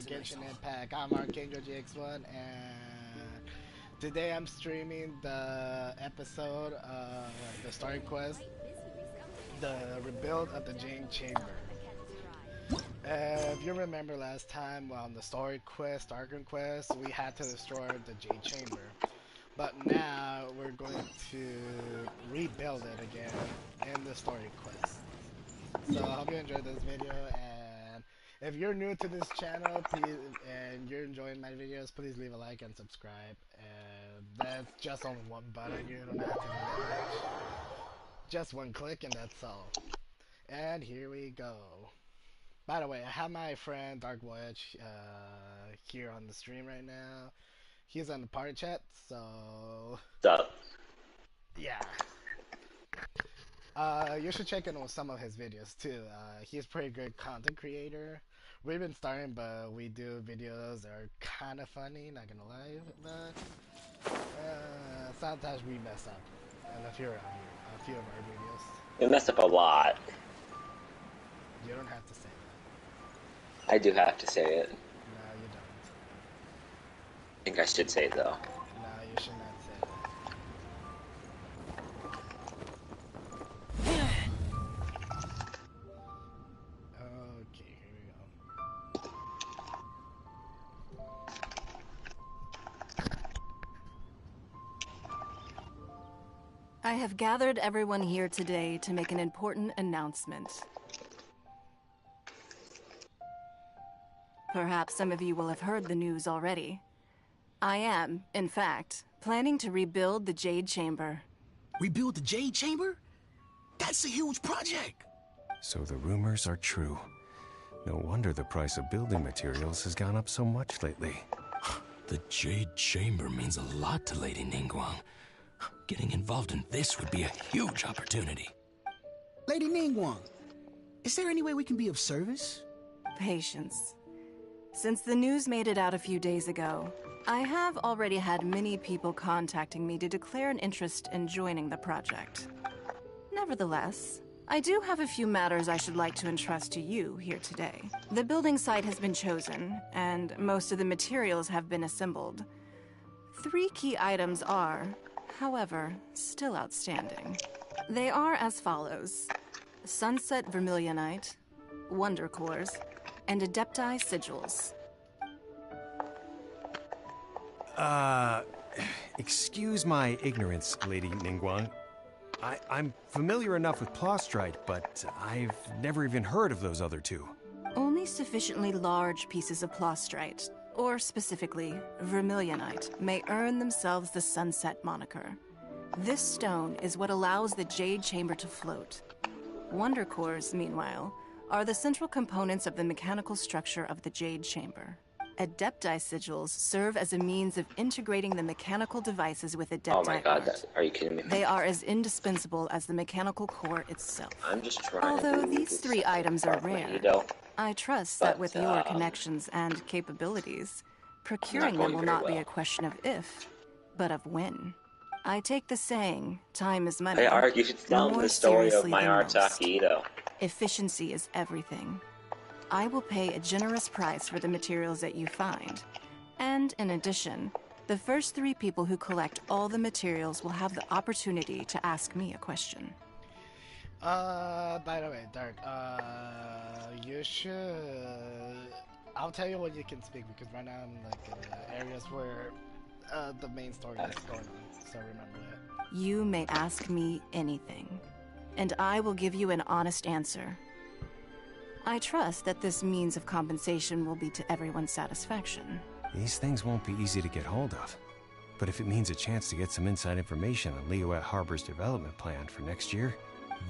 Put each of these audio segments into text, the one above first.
Genshin Impact. I'm Archangel GX1, and today I'm streaming the episode of the story quest, the rebuild of the Jade Chamber. If you remember last time on the story quest, Arkham quest, we had to destroy the Jade Chamber. But now we're going to rebuild it again in the story quest. So I hope you enjoyed this video, and if you're new to this channel, please, and you're enjoying my videos, please leave a like and subscribe. And that's just on one button, you don't have to do that much. Just one click and that's all. And here we go. By the way, I have my friend Dark Voyage here on the stream right now. He's on the party chat, so... What's up? Yeah. You should check in on some of his videos too. He's a pretty good content creator. We've been starting, but we do videos that are kind of funny, not gonna lie, but sometimes we mess up in a few of our videos. You messed up a lot. You don't have to say that. I do have to say it. No, you don't. I think I should say it though. No, you should not say that. Okay, here we go. I have gathered everyone here today to make an important announcement. Perhaps some of you will have heard the news already. I am, in fact, planning to rebuild the Jade Chamber. Rebuild the Jade Chamber? That's a huge project! So the rumors are true. No wonder the price of building materials has gone up so much lately. The Jade Chamber means a lot to Lady Ningguang. Getting involved in this would be a huge opportunity. Lady Ningguang, is there any way we can be of service? Patience. Since the news made it out a few days ago, I have already had many people contacting me to declare an interest in joining the project. Nevertheless, I do have a few matters I should like to entrust to you here today. The building site has been chosen, and most of the materials have been assembled. 3 key items are, however, still outstanding. They are as follows: Sunset Vermilionite, Wonder Cores, and Adepti Sigils. Excuse my ignorance, Lady Ningguang. I'm familiar enough with Plostrite, but I've never even heard of those other two. Only sufficiently large pieces of Plostrite, or specifically Vermilionite, may earn themselves the Sunset moniker. This stone is what allows the Jade Chamber to float. Wonder Cores, meanwhile, are the central components of the mechanical structure of the Jade Chamber. Adepti Sigils serve as a means of integrating the mechanical devices with Adepti Oh my god, art. are you kidding me? They are as indispensable as the mechanical core itself. I'm just trying Although to do these this 3 items are rare, Edo. I trust that But, with your connections and capabilities, procuring going them will very not be well. a question of if, but of when. I take the saying, time is money, Hey Ark, you should tell me more the story of seriously my than most. Artaki Edo. Efficiency is everything. I will pay a generous price for the materials that you find. And in addition, the first 3 people who collect all the materials will have the opportunity to ask me a question. By the way, Dark, you should... I'll tell you when you can speak, because right now I'm like in areas where the main story is going on, so remember that. You may ask me anything, and I will give you an honest answer. I trust that this means of compensation will be to everyone's satisfaction. These things won't be easy to get hold of. But if it means a chance to get some inside information on Liyue Harbor's development plan for next year...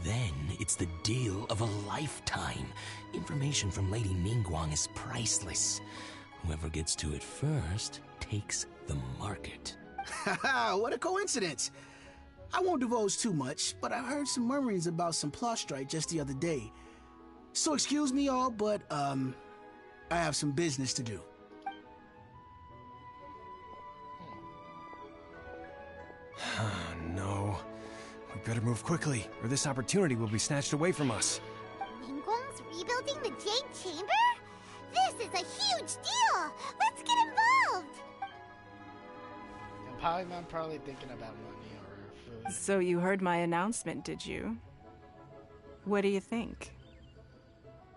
Then it's the deal of a lifetime. Information from Lady Ningguang is priceless. Whoever gets to it first takes the market. Haha, what a coincidence! I won't divulge too much, but I heard some murmurings about some Plostrite just the other day. So excuse me all, but, I have some business to do. No. We better move quickly, or this opportunity will be snatched away from us. Ningguang's rebuilding the Jade Chamber? This is a huge deal! I'm probably thinking about money or food. So you heard my announcement, did you? What do you think?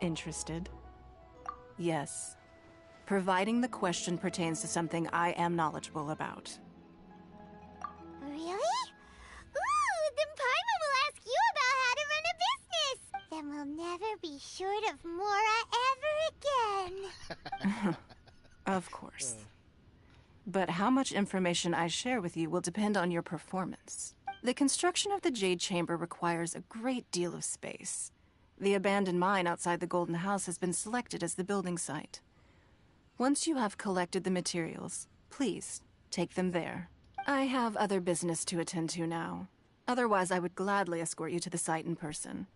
Interested? Yes. Providing the question pertains to something I am knowledgeable about. Really? Ooh, then Paimon will ask you about how to run a business. Then we'll never be short of Mora ever again. Of course. But how much information I share with you will depend on your performance. The construction of the Jade Chamber requires a great deal of space. The abandoned mine outside the Golden House has been selected as the building site. Once you have collected the materials, please take them there. I have other business to attend to now. Otherwise, I would gladly escort you to the site in person.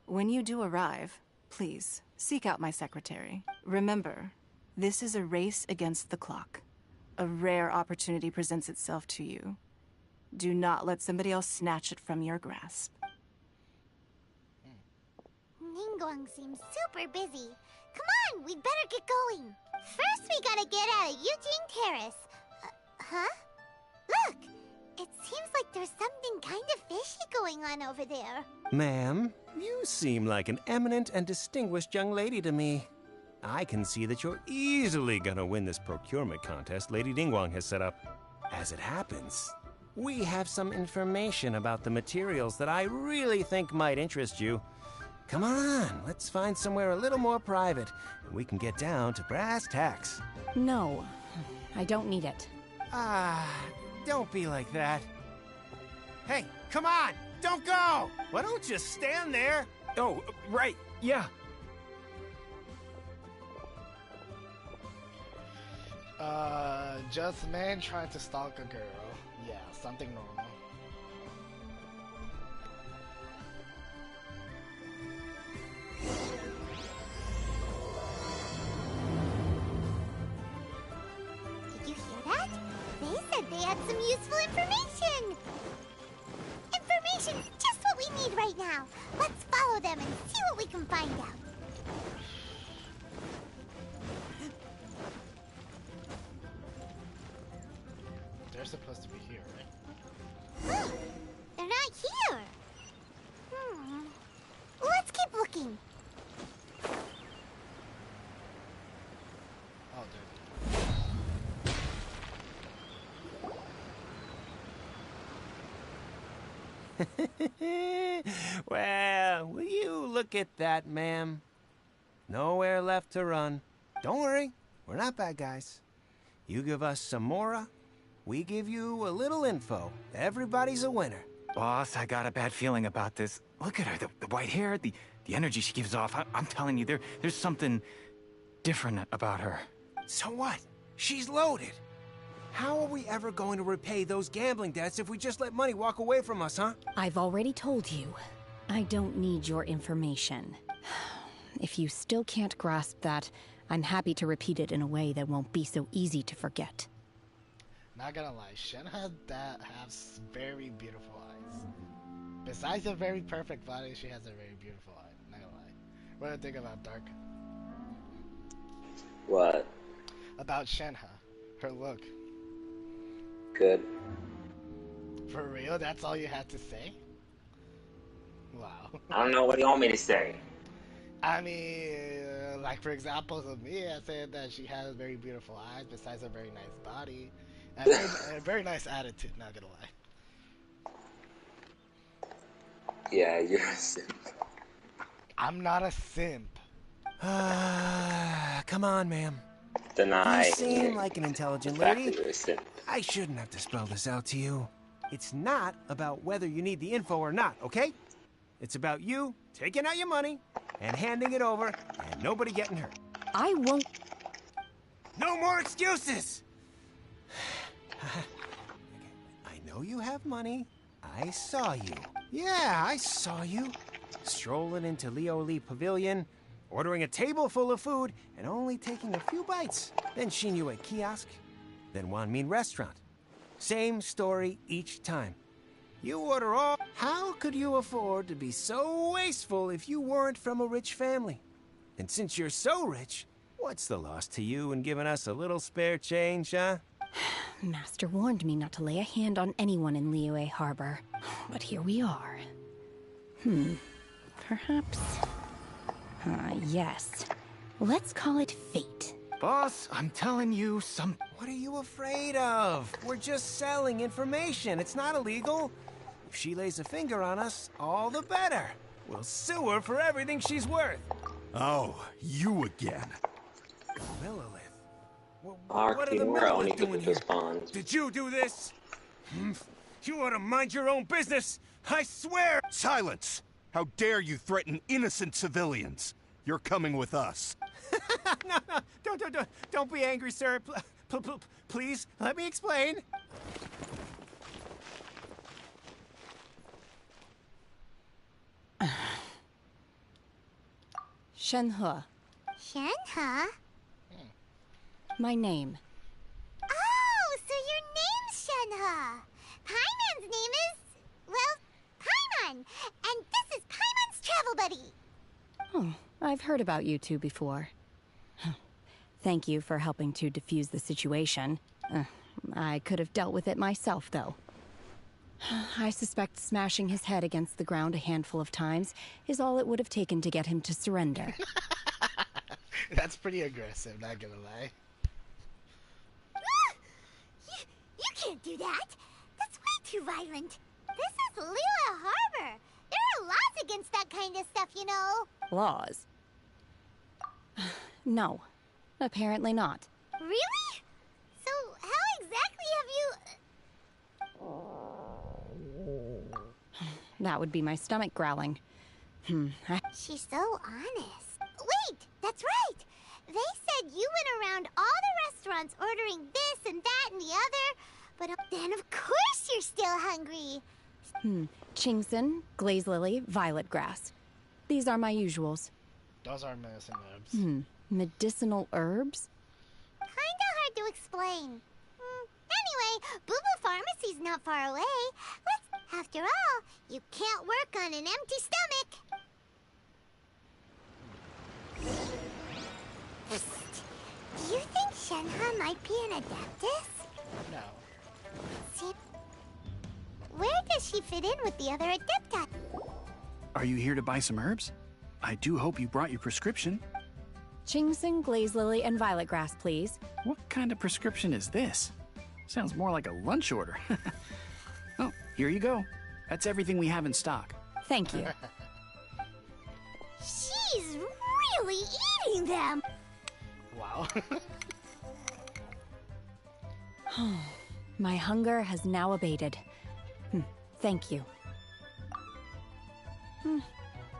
When you do arrive, please seek out my secretary. Remember, this is a race against the clock. A rare opportunity presents itself to you. Do not let somebody else snatch it from your grasp. Ningguang seems super busy. Come on, we'd better get going. First, we gotta get out of Eugene Terrace. Huh? Look! It seems like there's something kind of fishy going on over there. Ma'am, you seem like an eminent and distinguished young lady to me. I can see that you're easily gonna win this procurement contest Lady Ningguang has set up. As it happens, we have some information about the materials that I really think might interest you. Come on, let's find somewhere a little more private, and we can get down to brass tacks. No, I don't need it. Don't be like that. Hey, come on, don't go! Why don't you stand there? Oh, right, yeah. Just a man trying to stalk a girl. Yeah, something normal. Did you hear that? They said they had some useful information. Information's just what we need right now. Let's follow them and see what we can find out. They're supposed to be here, right? They're not here. Let's keep looking. Oh, there. Well, will you look at that, ma'am? Nowhere left to run. Don't worry, we're not bad guys. You give us some Mora, we give you a little info. Everybody's a winner. Boss, I got a bad feeling about this. Look at her, the white hair, the energy she gives off. I'm telling you, there's something different about her. So what? She's loaded. How are we ever going to repay those gambling debts if we just let money walk away from us, huh? I've already told you. I don't need your information. If you still can't grasp that, I'm happy to repeat it in a way that won't be so easy to forget. Not gonna lie, Shenhe that has very beautiful eyes. Besides a very perfect body, she has a very beautiful eye. Not gonna lie. What do you think about Dark? What? About Shenhe, her look. Good. For real? That's all you had to say? Wow. I don't know what you want me to say. I mean, like for example, of me, I said that she has very beautiful eyes, besides a very nice body, and a very nice attitude. Not gonna lie. Yeah, you're a simp. I'm not a simp. Come on, ma'am. Deny. You seem like an intelligent the fact lady. that you're a simp. I shouldn't have to spell this out to you. It's not about whether you need the info or not, okay? It's about you taking out your money and handing it over and nobody getting hurt. I won't... No more excuses! I know you have money. I saw you. Yeah, I saw you. Strolling into Leo Lee Pavilion, ordering a table full of food, and only taking a few bites. Then Shinyu at kiosk, then Wanmin restaurant. Same story each time. You order all... How could you afford to be so wasteful if you weren't from a rich family? And since you're so rich, what's the loss to you in giving us a little spare change, huh? Master warned me not to lay a hand on anyone in Liyue Harbor. But here we are. Perhaps... yes. Let's call it fate. Boss, I'm telling you, What are you afraid of? We're just selling information. It's not illegal. If she lays a finger on us, all the better. We'll sue her for everything she's worth. Oh, you again. Lilith. What are Arctic the World Millers need to doing get here? those bonds. Did you do this? You ought to mind your own business. I swear. Silence! How dare you threaten innocent civilians? You're coming with us. No, don't be angry, sir. Please, let me explain. Shenhe, Shenhe? my name. Oh, so your name's Shenhe. Paimon's name is, well, Paimon. And this is Paimon's travel buddy. Oh, I've heard about you two before. Thank you for helping to defuse the situation. I could have dealt with it myself, though. I suspect smashing his head against the ground a handful of times is all it would have taken to get him to surrender. That's pretty aggressive, not gonna lie. You can't do that. That's way too violent. This is Liyue Harbor. There are laws against that kind of stuff, you know. Laws? No, apparently not. Really? So how exactly That would be my stomach growling. She's so honest. Wait, that's right. They said you went around all the restaurants ordering this and that and the other, but then of course you're still hungry. Chingson, glaze lily, violet grass. These are my usuals. Those are medicine herbs. Medicinal herbs? Kinda hard to explain. Anyway, Boo Boo Pharmacy's not far away. After all, you can't work on an empty stomach. Do you think Shenhe might be an Adeptus? No. See, where does she fit in with the other Adepti? Are you here to buy some herbs? I do hope you brought your prescription. Chingson, glaze lily, and violet grass, please. What kind of prescription is this? Sounds more like a lunch order. Oh, here you go. That's everything we have in stock. Thank you. She's really eating them. Wow. My hunger has now abated. Thank you.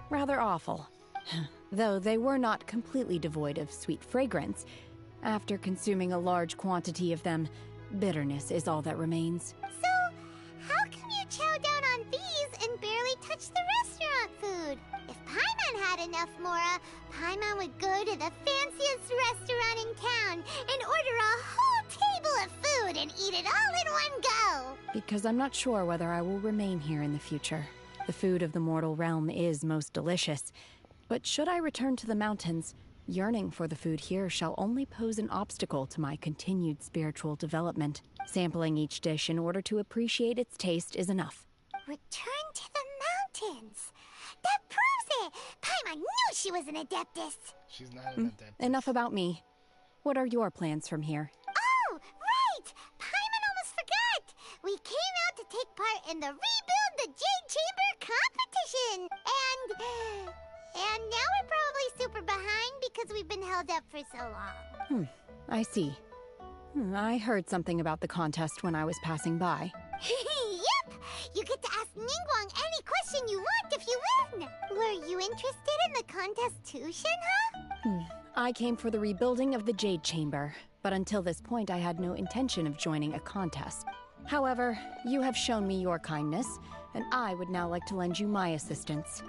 Rather awful. Though they were not completely devoid of sweet fragrance. After consuming a large quantity of them, bitterness is all that remains. So, how come you chow down on these and barely touch the restaurant food? If Paimon had enough Mora, Paimon would go to the fanciest restaurant in town and order a whole table of food and eat it all in one go. Because I'm not sure whether I will remain here in the future. The food of the mortal realm is most delicious. But should I return to the mountains, yearning for the food here shall only pose an obstacle to my continued spiritual development. Sampling each dish in order to appreciate its taste is enough. Return to the mountains. That proves it. Paimon knew she was an Adeptus. She's not an adept. Enough about me. What are your plans from here? Oh, right! Paimon almost forgot! We came out to take part in the Rebuild the Jade Chamber competition! And now we're probably super behind because we've been held up for so long. I see. I heard something about the contest when I was passing by. Yep! You get to ask Ningguang any question you want if you win! Were you interested in the contest too, Shenhe? I came for the rebuilding of the Jade Chamber, but until this point I had no intention of joining a contest. However, you have shown me your kindness, and I would now like to lend you my assistance.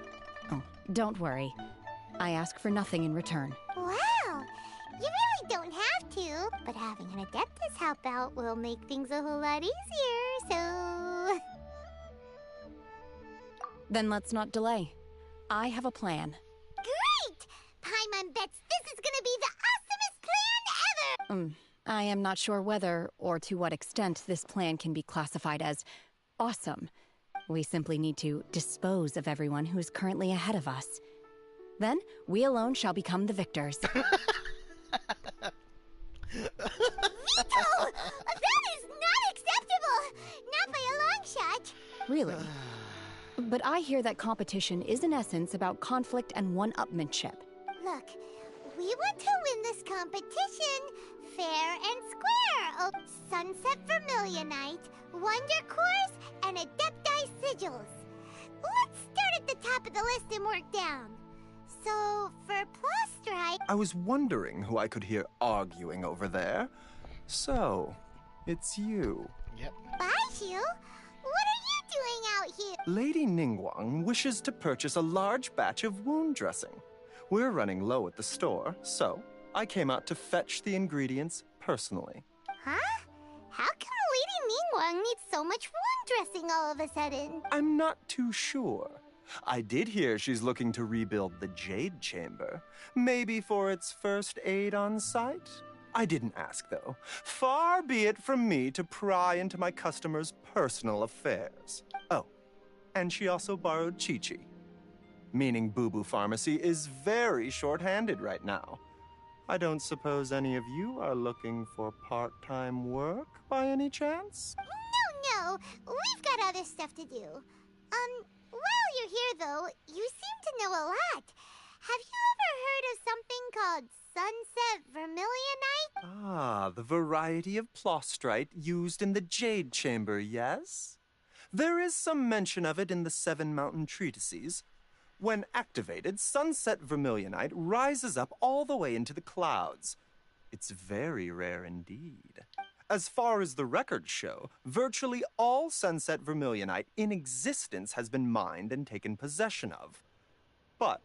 Oh, don't worry. I ask for nothing in return. Wow! You really don't have to, but having an Adeptus help out will make things a whole lot easier, so... Then let's not delay. I have a plan. Great! Paimon bets this is gonna be the awesomest plan ever! I am not sure whether or to what extent this plan can be classified as awesome. We simply need to dispose of everyone who is currently ahead of us. Then, we alone shall become the victors. Vito! That is not acceptable! Not by a long shot! Really? But I hear that competition is in essence about conflict and one-upmanship. Look, we want to win this competition fair and square. Oh, Sunset Vermilionite, Wonder Cores, and Adepti Sigils. Let's start at the top of the list and work down. So, for Plostrite... I was wondering who I could hear arguing over there. So, it's you. Yep. Baiju? What are you doing out here? Lady Ningguang wishes to purchase a large batch of wound dressing. We're running low at the store, so I came out to fetch the ingredients personally. Huh? How come Lady Ningguang needs so much wound dressing all of a sudden? I'm not too sure. I did hear she's looking to rebuild the Jade Chamber. Maybe for its first aid on site? I didn't ask, though. Far be it from me to pry into my customers' personal affairs. Oh, and she also borrowed Chi-Chi. Meaning Boo Boo Pharmacy is very short-handed right now. I don't suppose any of you are looking for part-time work by any chance? No. We've got other stuff to do. While you're here, though, you seem to know a lot. Have you ever heard of something called Sunset Vermilionite? Ah, the variety of plostrite used in the Jade Chamber, yes? There is some mention of it in the Seven Mountain Treatises. When activated, Sunset Vermilionite rises up all the way into the clouds. It's very rare indeed. As far as the records show, virtually all Sunset Vermilionite in existence has been mined and taken possession of. But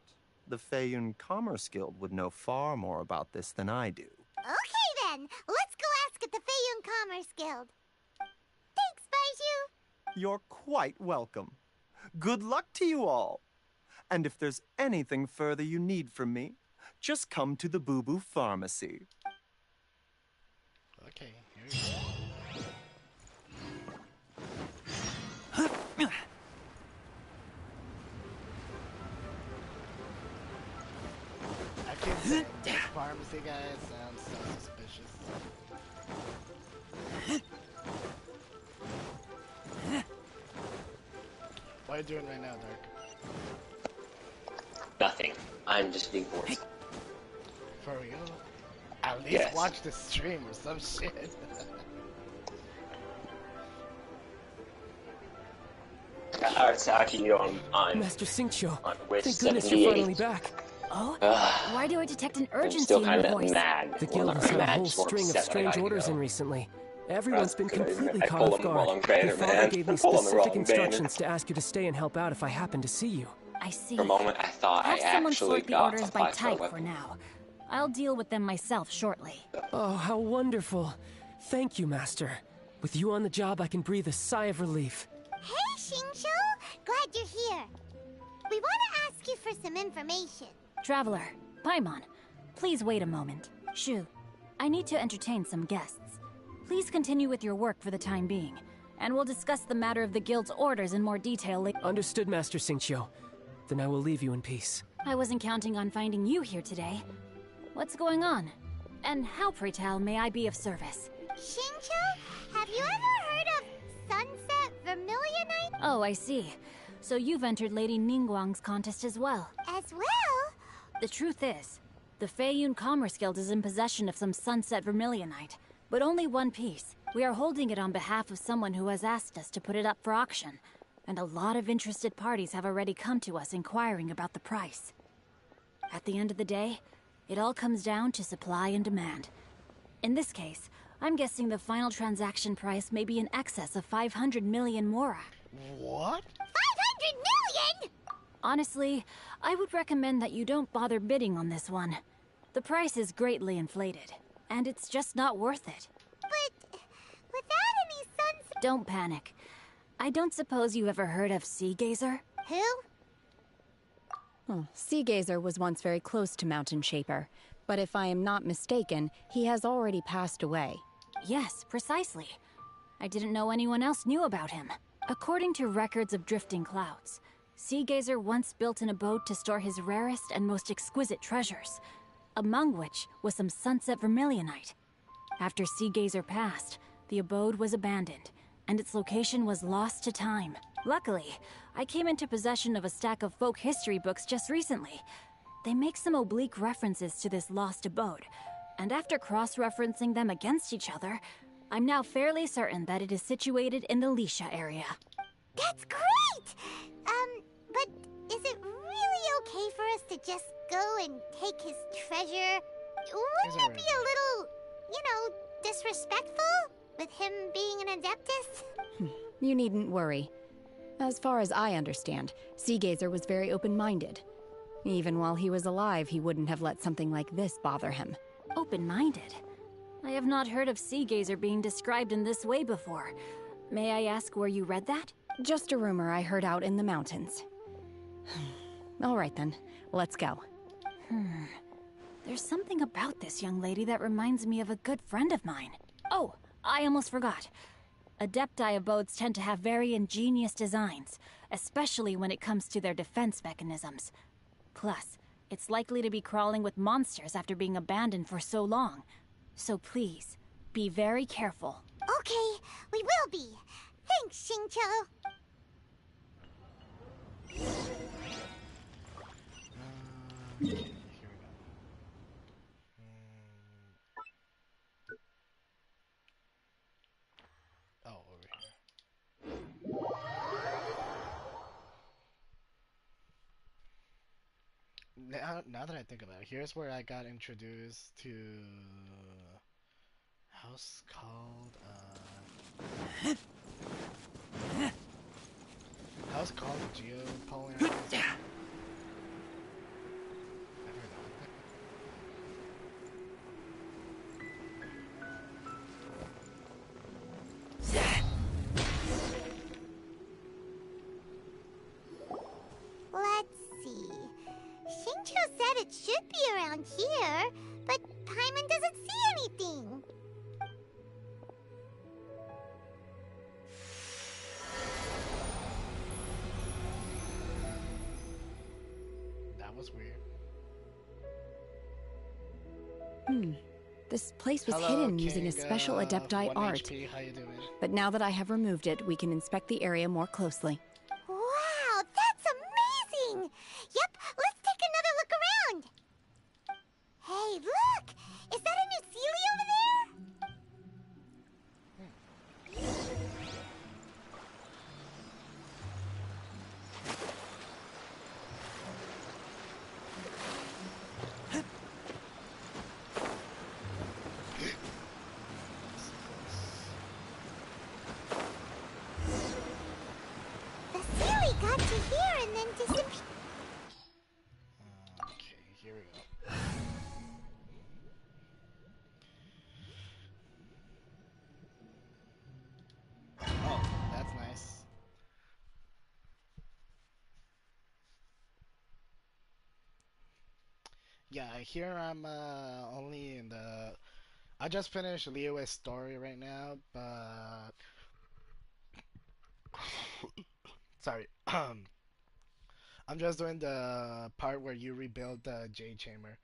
the Feiyun Commerce Guild would know far more about this than I do. Okay then, let's go ask at the Feiyun Commerce Guild. Thanks, Baiju. You're quite welcome. Good luck to you all. And if there's anything further you need from me, just come to the Boo Boo Pharmacy. Okay, here we go. I keep saying this pharmacy guy sounds so suspicious. What are you doing right now, Dark? Nothing. I'm just being bored. For real? At least Yes. watch the stream or some shit. Alright, so actually on Master Xingqiu, on wish thank goodness you're finally 78. back. Oh? Why do I detect an I'm urgency still in kind your of voice? mad. The Well, guild not has had a mad, whole just more string of upset that I strange gotta orders go. in recently. Everyone's been That's good. completely I caught pulled off on the guard. wrong banner, Your father man. gave me I pulled on the specific wrong instructions to ask you to stay and help out if I happen to see you. I see. For a moment, I thought I Have someone actually sort the got orders a by five-star type for weapon. now. I'll deal with them myself shortly. Oh, how wonderful. Thank you, Master. With you on the job, I can breathe a sigh of relief. Hey, Xingqiu! Glad you're here. We want to ask you for some information. Traveler, Paimon, please wait a moment. Shu, I need to entertain some guests. Please continue with your work for the time being, and we'll discuss the matter of the guild's orders in more detail later. Understood, Master Xingqiu. Then I will leave you in peace. I wasn't counting on finding you here today. What's going on? And how, pray tell, may I be of service? Xingqiu, have you ever heard of Sunset Vermilionite? Oh, I see. So you've entered Lady Ningguang's contest as well. As well? The truth is, the Feiyun Commerce Guild is in possession of some Sunset Vermilionite, but only one piece. We are holding it on behalf of someone who has asked us to put it up for auction, and a lot of interested parties have already come to us inquiring about the price. At the end of the day, it all comes down to supply and demand. In this case, I'm guessing the final transaction price may be in excess of 500 million mora. What? 500 million?! Honestly, I would recommend that you don't bother bidding on this one. The price is greatly inflated, and it's just not worth it. But without any sunset... Don't panic. I don't suppose you ever heard of Sea Gazer? Who? Sea Gazer was once very close to Mountain Shaper. But if I am not mistaken, he has already passed away. Yes, precisely. I didn't know anyone else knew about him. According to records of drifting clouds, Seagazer once built an abode to store his rarest and most exquisite treasures, among which was some sunset vermilionite. After Seagazer passed, the abode was abandoned, and its location was lost to time. Luckily, I came into possession of a stack of folk history books just recently. They make some oblique references to this lost abode, and after cross-referencing them against each other, I'm now fairly certain that it is situated in the Lisha area. That's great! But is it really okay for us to just go and take his treasure? Wouldn't it be a little, disrespectful? With him being an Adeptus? You needn't worry. As far as I understand, Seagazer was very open-minded. Even while he was alive, he wouldn't have let something like this bother him. Open-minded? I have not heard of Seagazer being described in this way before. May I ask where you read that? Just a rumor I heard out in the mountains. All right then, let's go. There's something about this young lady that reminds me of a good friend of mine. Oh, I almost forgot. Adepti abodes tend to have very ingenious designs, especially when it comes to their defense mechanisms. Plus, it's likely to be crawling with monsters after being abandoned for so long. So please, be very careful. Okay, we will be. Thanks, Xingqiu. Here we go. Oh, over here. Now that I think about it, here's where I got introduced to house called Geopolar. Let's see. Xingqiu said it should be around here, but Paimon doesn't see anything. That was weird. This place was Hello, hidden using a King, special Adepti 1 art. HP. How you doing? But now that I have removed it, we can inspect the area more closely. Wow, that's amazing! Yep, let's take another look around. Hey, look! Is that a new Sealy over there? The Sealy got to here and then disappeared. Okay, here we go. Oh, that's nice. Yeah, here I'm only in the. I just finished Leo's story right now, but sorry. I'm just doing the part where you rebuild the jade chamber.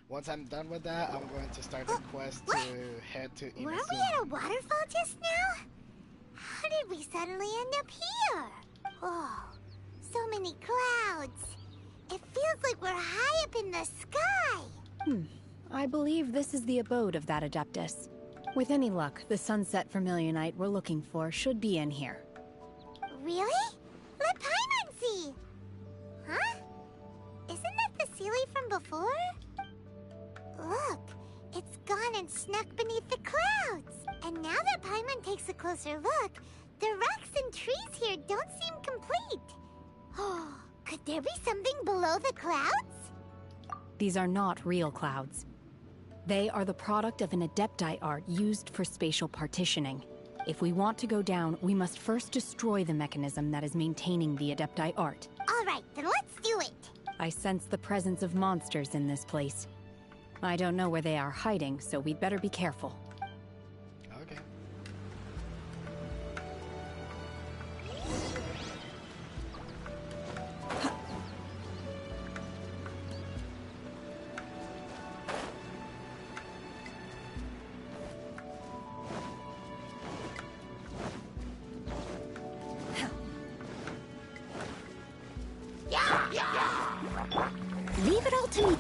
Once I'm done with that, I'm going to start the quest to head to Inazuma. Were we at a waterfall just now? How did we suddenly end up here? Oh, so many clouds. It feels like we're high up in the sky. I believe this is the abode of that Adeptus. With any luck, the sunset vermilionite we're looking for should be in here. Really? Let Paimon see. Huh? Isn't that the Sealy from before? Look, it's gone and snuck beneath the clouds. And now that Paimon takes a closer look, the rocks and trees here don't seem complete. Oh, could there be something below the clouds? These are not real clouds. They are the product of an Adepti art used for spatial partitioning. If we want to go down, we must first destroy the mechanism that is maintaining the Adepti art. All right, then let's do it. I sense the presence of monsters in this place. I don't know where they are hiding, so we'd better be careful. Okay. Leave it all to me.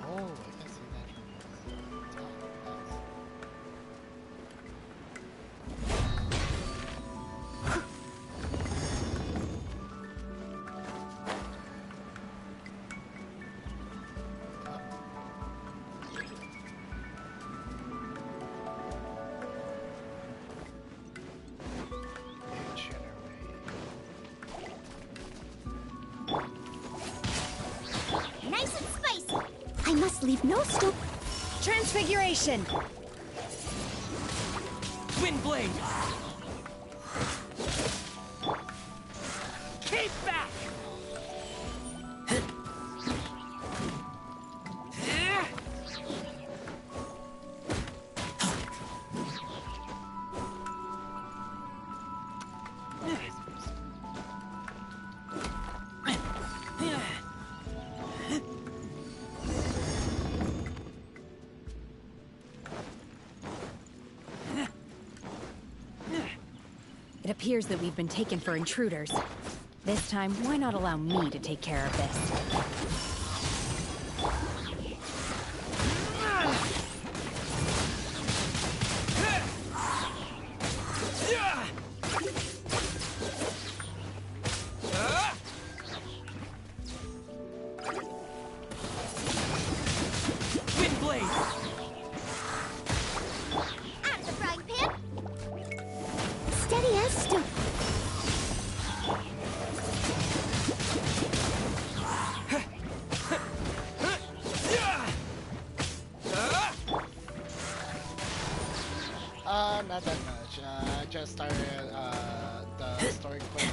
Oh, I can see that from the top. Nice and spicy. I must leave no stone. Transfiguration! Windblade! Keep back! It appears that we've been taken for intruders. This time, why not allow me to take care of this? Windblade! Out of the frying pan. Steady as stone. Not that much. I just started the story quest,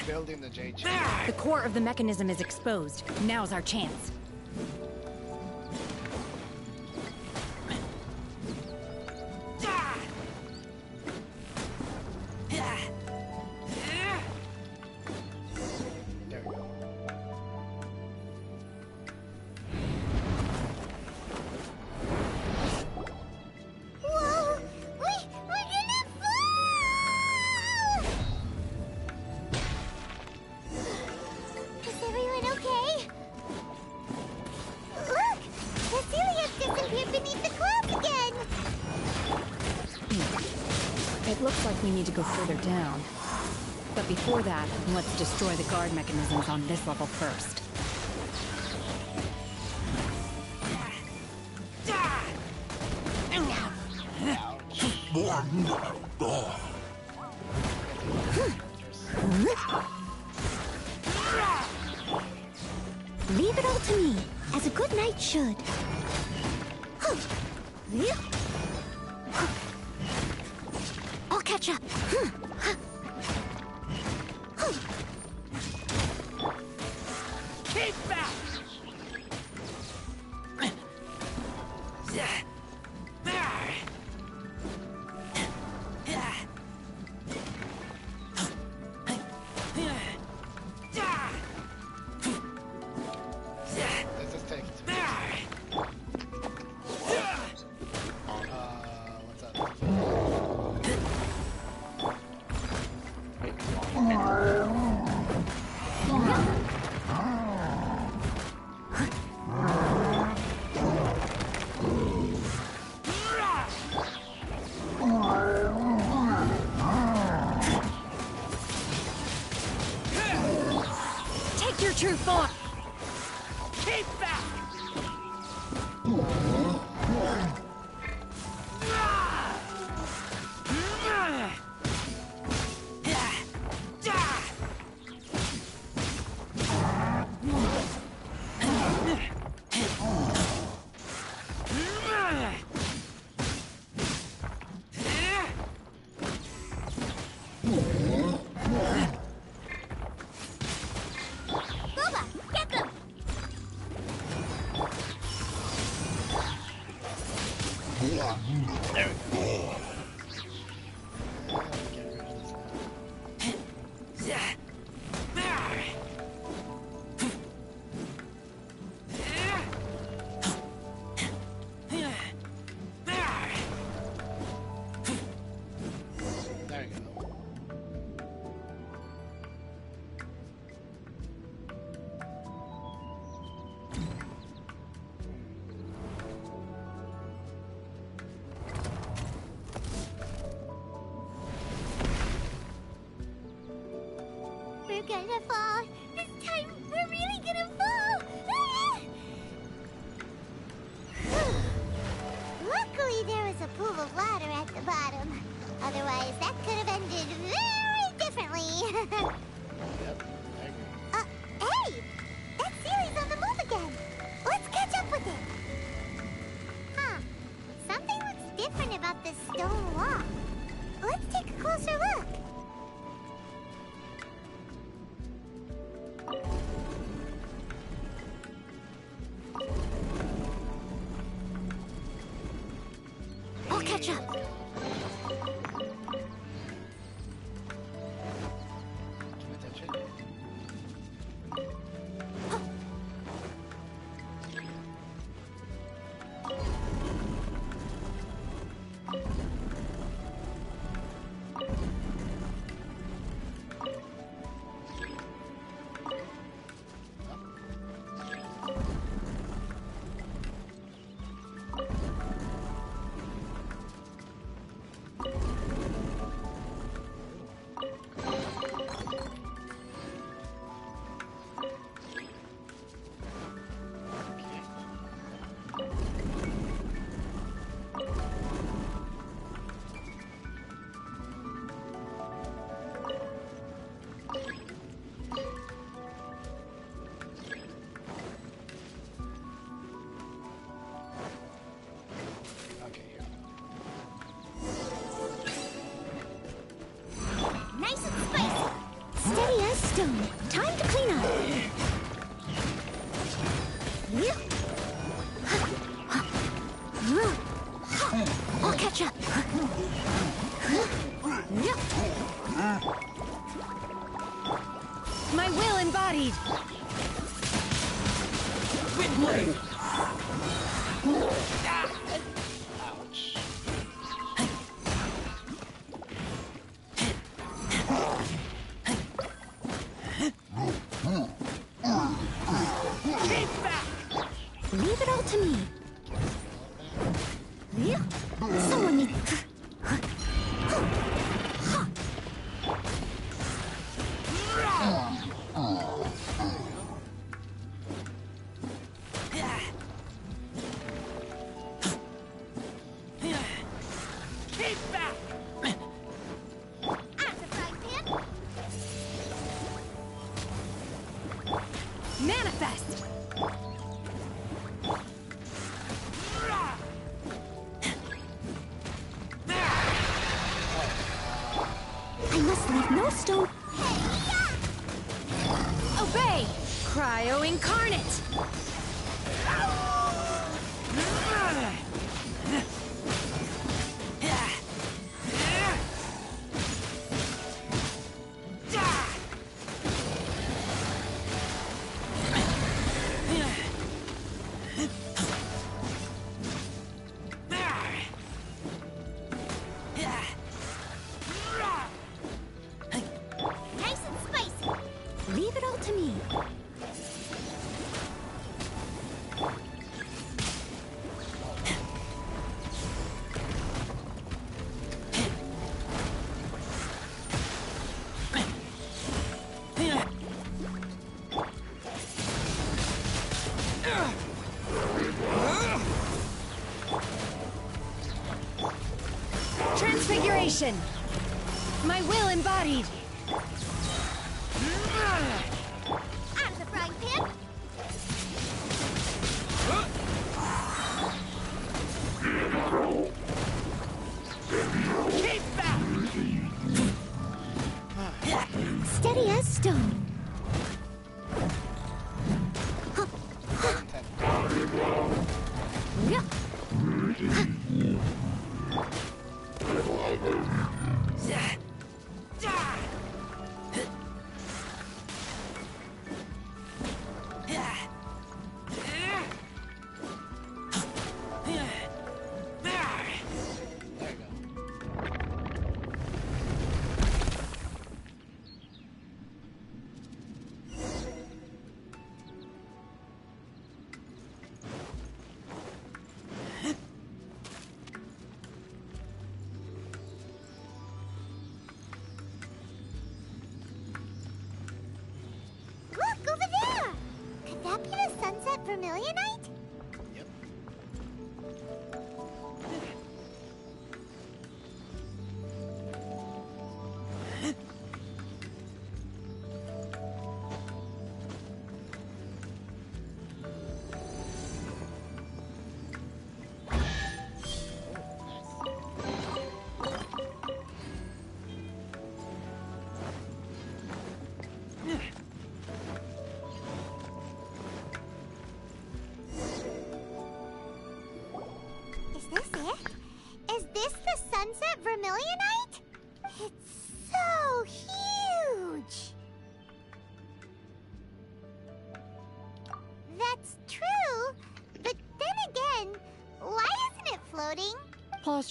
rebuilding the jade chamber. The core of the mechanism is exposed. Now's our chance. There we go. Whoa! We're gonna fall! Is everyone okay? Look! Cecilia's disappeared beneath the clouds again! It looks like we need to go further down. But before that, let's destroy the guard mechanisms on this level first. Leave it all to me, as a good knight should. I'll catch up. Keep back! Let's just take it. What's up? Take your true form! Keep back! block. There we go. We're gonna fall. This time, we're really gonna fall. Luckily, there was a pool of water at the bottom. Otherwise, that could have ended very differently. Hey! That series on the move again. Let's catch up with it. Huh. Something looks different about this stone wall. Let's take a closer look. I'll catch up. Nice and spicy. Steady as stone. Time to clean up. I'll catch up. My will embodied. Windblade! Ouch. Leave it all to me. Someone need... Keep back! At the frying pan. Manifest! I must leave no stone. Obey! Cryo incarnate! Nice and spicy. Leave it all to me. Transfiguration! My will embodied! Out of the frying pan. Keep back! Steady as stone.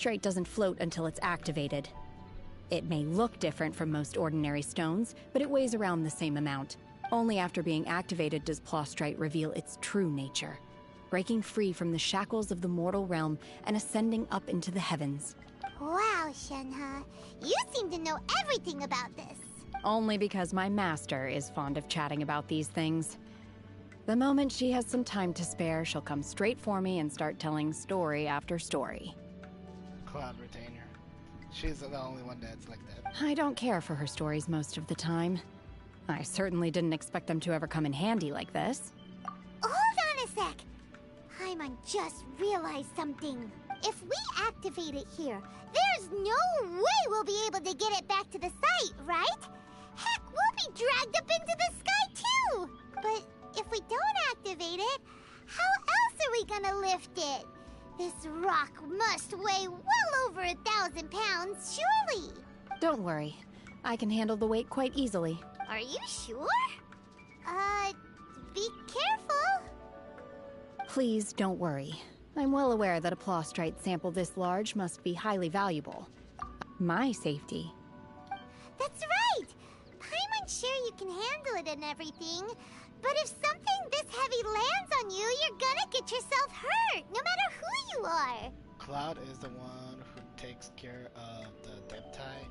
Plostrite doesn't float until it's activated. It may look different from most ordinary stones, but it weighs around the same amount. Only after being activated does Plostrite reveal its true nature, breaking free from the shackles of the mortal realm and ascending up into the heavens. Wow, Shenhe. You seem to know everything about this. Only because my master is fond of chatting about these things. The moment she has some time to spare, she'll come straight for me and start telling story after story. Cloud Retainer. She's the only one that's like that. I don't care for her stories most of the time. I certainly didn't expect them to ever come in handy like this. Hold on a sec. Paimon just realized something. If we activate it here, there's no way we'll be able to get it back to the site, right? Heck, we'll be dragged up into the sky too! But if we don't activate it, how else are we gonna lift it? This rock must weigh well over 1,000 pounds, surely! Don't worry. I can handle the weight quite easily. Are you sure? Be careful! Please don't worry. I'm well aware that a Plostrite sample this large must be highly valuable. My safety. That's right! Paimon's sure you can handle it and everything, but if something this heavy lands on you, you're gonna get yourself hurt, no matter who you are! Cloud is the one who takes care of the Deptai.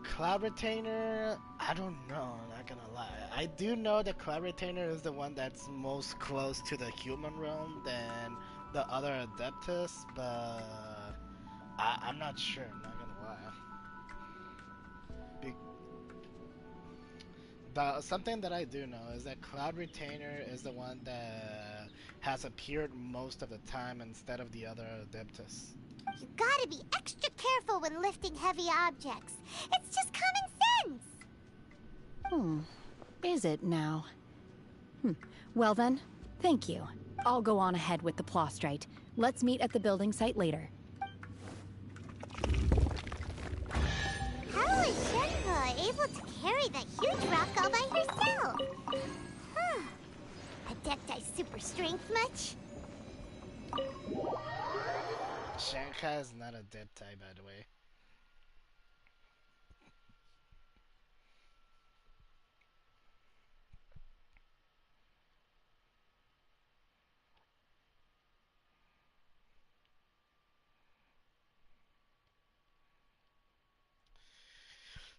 Cloud Retainer, I don't know, not gonna lie. I do know that Cloud Retainer is the one that's most close to the human realm than the other Adeptus, but I'm not sure, not gonna lie. But something that I do know is that Cloud Retainer is the one that has appeared most of the time instead of the other Adeptus. You gotta be extra careful when lifting heavy objects. It's just common sense. Is it now? Well then, thank you. I'll go on ahead with the Plostrite. Let's meet at the building site later. How is Shenhe able to carry that huge rock all by herself? Adepti super strength much? Shenhe is not a Deptai, by the way.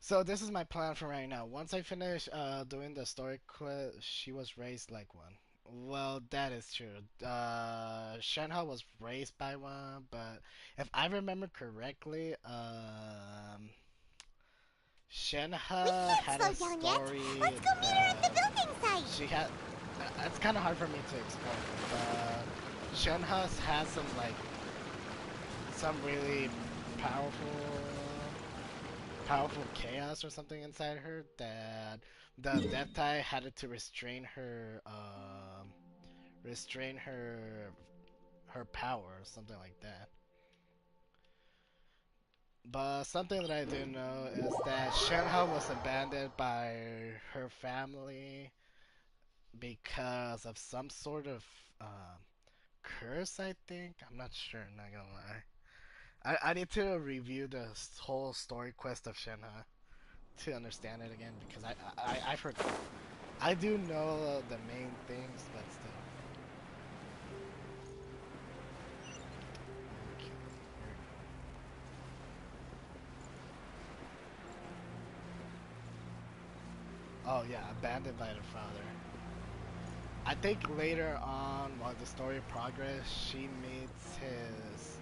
So this is my plan for right now. Once I finish doing the story quest, she was raised like one. Well, that is true. Shenhe was raised by one, but if I remember correctly, Shenhe had a story. Let's go meet her at the building site. She had. It's kind of hard for me to explain, but Shenhe has some really powerful chaos or something inside her that the Deptai had to restrain her power or something like that. But something that I do know is that Shenhe was abandoned by her family because of some sort of curse, I think. I'm not sure, not gonna lie. I need to review the whole story quest of Shenhe to understand it again because I forgot. I do know the main things, but still. Oh yeah, abandoned by the father. I think later on, while the story progresses, she meets his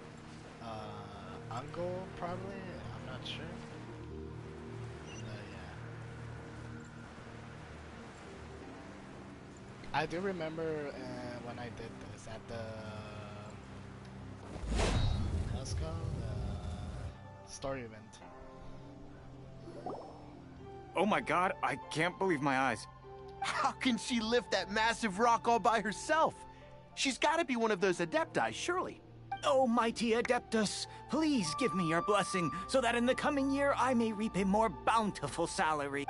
uncle, probably. I'm not sure. Yeah. I do remember when I did this at the how's it called? Story event. Oh my god, I can't believe my eyes. How can she lift that massive rock all by herself? She's gotta be one of those Adepti, surely. Oh, mighty Adeptus, please give me your blessing so that in the coming year I may reap a more bountiful salary.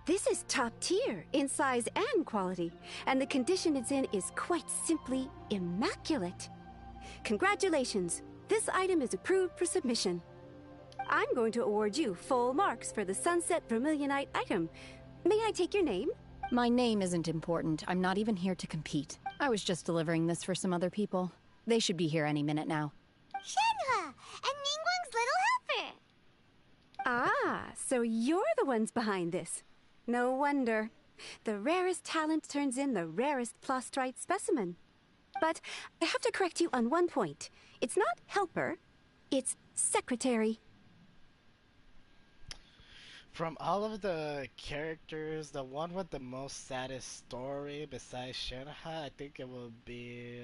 This is top tier in size and quality, and the condition it's in is quite simply immaculate. Congratulations, This item is approved for submission. I'm going to award you full marks for the Sunset Vermilionite item. May I take your name? My name isn't important. I'm not even here to compete. I was just delivering this for some other people. They should be here any minute now. Shenhe, and Ningguang's little helper. Ah, so you're the ones behind this. No wonder. The rarest talent turns in the rarest plostrite specimen. But I have to correct you on one point. It's not helper, it's secretary. From all of the characters, the one with the most saddest story besides Shenhe, I think it will be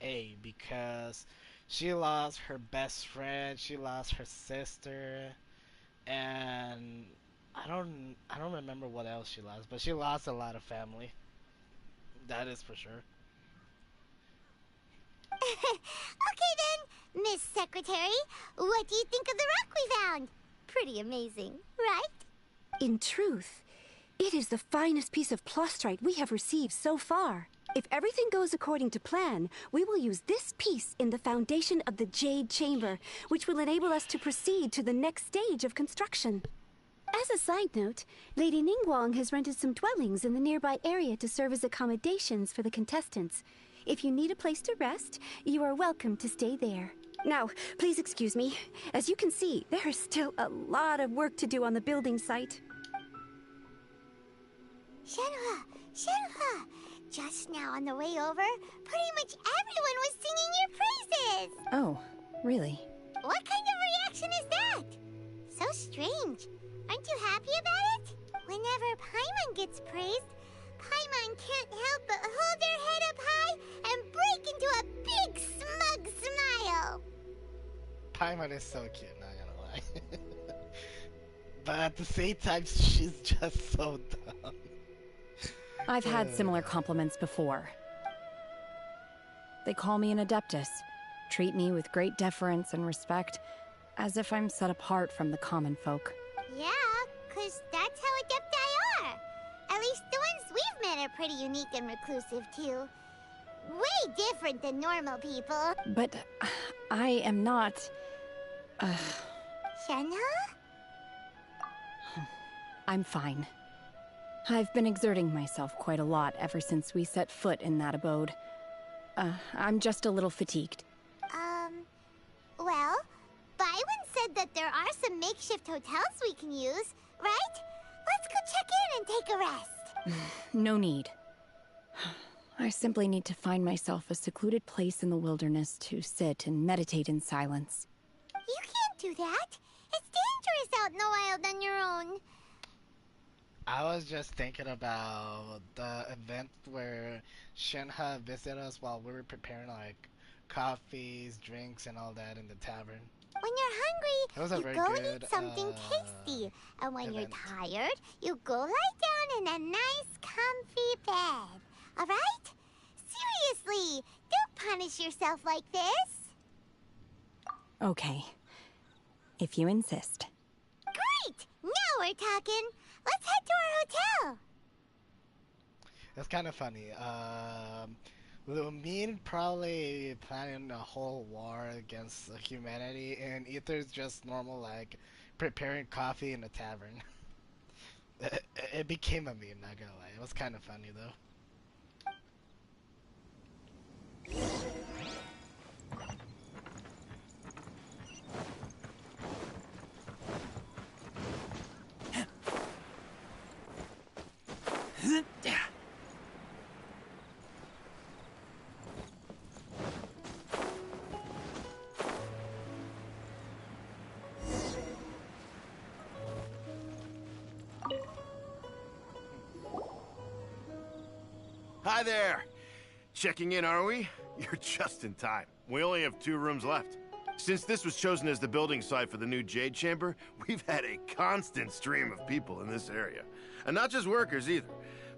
A, because she lost her best friend, she lost her sister, and I don't remember what else she lost, but she lost a lot of family. That is for sure. Okay then, Miss Secretary, what do you think of the rock we found? Pretty amazing, right? In truth, it is the finest piece of plostrite we have received so far. If everything goes according to plan, we will use this piece in the foundation of the Jade Chamber, which will enable us to proceed to the next stage of construction. As a side note, Lady Ningguang has rented some dwellings in the nearby area to serve as accommodations for the contestants. If you need a place to rest, you are welcome to stay there. Now, please excuse me. As you can see, there is still a lot of work to do on the building site. Shenhe, just now on the way over, pretty much everyone was singing your praises. Oh, really? What kind of reaction is that? So strange. Aren't you happy about it? Whenever Paimon gets praised, Paimon can't help but hold their head up high and break into a big smug smile. Paimon is so cute, not gonna lie. But at the same time, she's just so dumb. I've had similar compliments before. They call me an adeptus, treat me with great deference and respect, as if I'm set apart from the common folk. Yeah, 'cause that's how adepti are. At least the ones we've met are pretty unique and reclusive, too. Way different than normal people. But I am not... Shenhe? I'm fine. I've been exerting myself quite a lot ever since we set foot in that abode. I'm just a little fatigued. Well, Byron said that there are some makeshift hotels we can use, right? Let's go check in and take a rest. No need. I simply need to find myself a secluded place in the wilderness to sit and meditate in silence. You can't do that. It's dangerous out in the wild on your own. I was just thinking about the event where Shenhe visited us while we were preparing like coffees, drinks, and all that in the tavern. When It was a you're very hungry, you go good, eat something tasty. And when event. you're tired, you go lie down in a nice, comfy bed. Alright? Seriously, don't punish yourself like this. Okay. If you insist. Great! Now we're talking. Let's head to our hotel. That's kind of funny. Lumine probably planning a whole war against humanity, and Ether's just normal, like, preparing coffee in a tavern. It became a meme, not gonna lie. It was kind of funny, though. Hi there! Checking in, are we? You're just in time. We only have 2 rooms left. Since this was chosen as the building site for the new Jade Chamber, we've had a constant stream of people in this area. And not just workers either.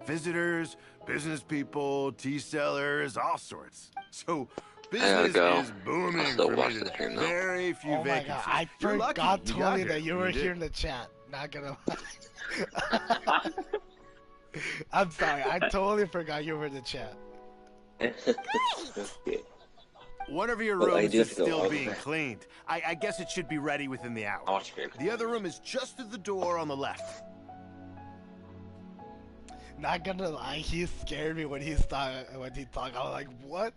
Visitors, business people, tea sellers, all sorts. So, business is booming for me today. Very few Oh my god, vacancies. I You're forgot lucky you got totally here. that you were You did. here in the chat. Not gonna lie. I'm sorry, I totally forgot you were in the chat. Great! One of your Well, I rooms do is have to go still over being there. cleaned. I guess it should be ready within the hour. The other room is just through the door on the left. Not gonna lie, he scared me when he talked. When he talked, I was like, "What?"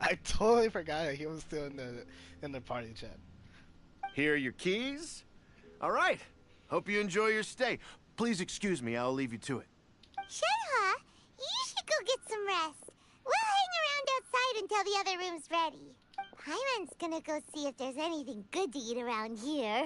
I totally forgot that he was still in the party chat. Here are your keys. All right. Hope you enjoy your stay. Please excuse me. I'll leave you to it. Shenhua, you should go get some rest. We'll hang around outside until the other room's ready. Paimon's gonna go see if there's anything good to eat around here.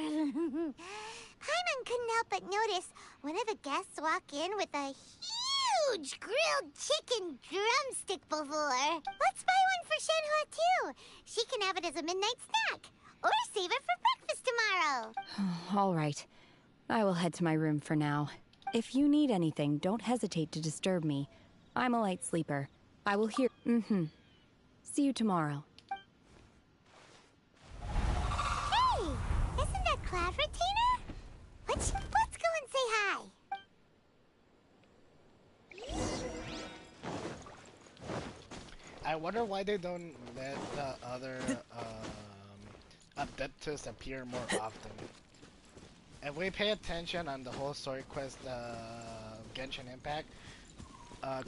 Paimon couldn't help but notice one of the guests walk in with a huge grilled chicken drumstick before. Let's buy one for Shenhua too. She can have it as a midnight snack. Or save it for breakfast tomorrow. All right. I will head to my room for now. If you need anything, don't hesitate to disturb me. I'm a light sleeper. I will hear... See you tomorrow. Hey! Isn't that Cloud Retainer? Let's go and say hi. I wonder why they don't let the other Adeptus appear more often. If we pay attention on the whole story quest, Genshin Impact,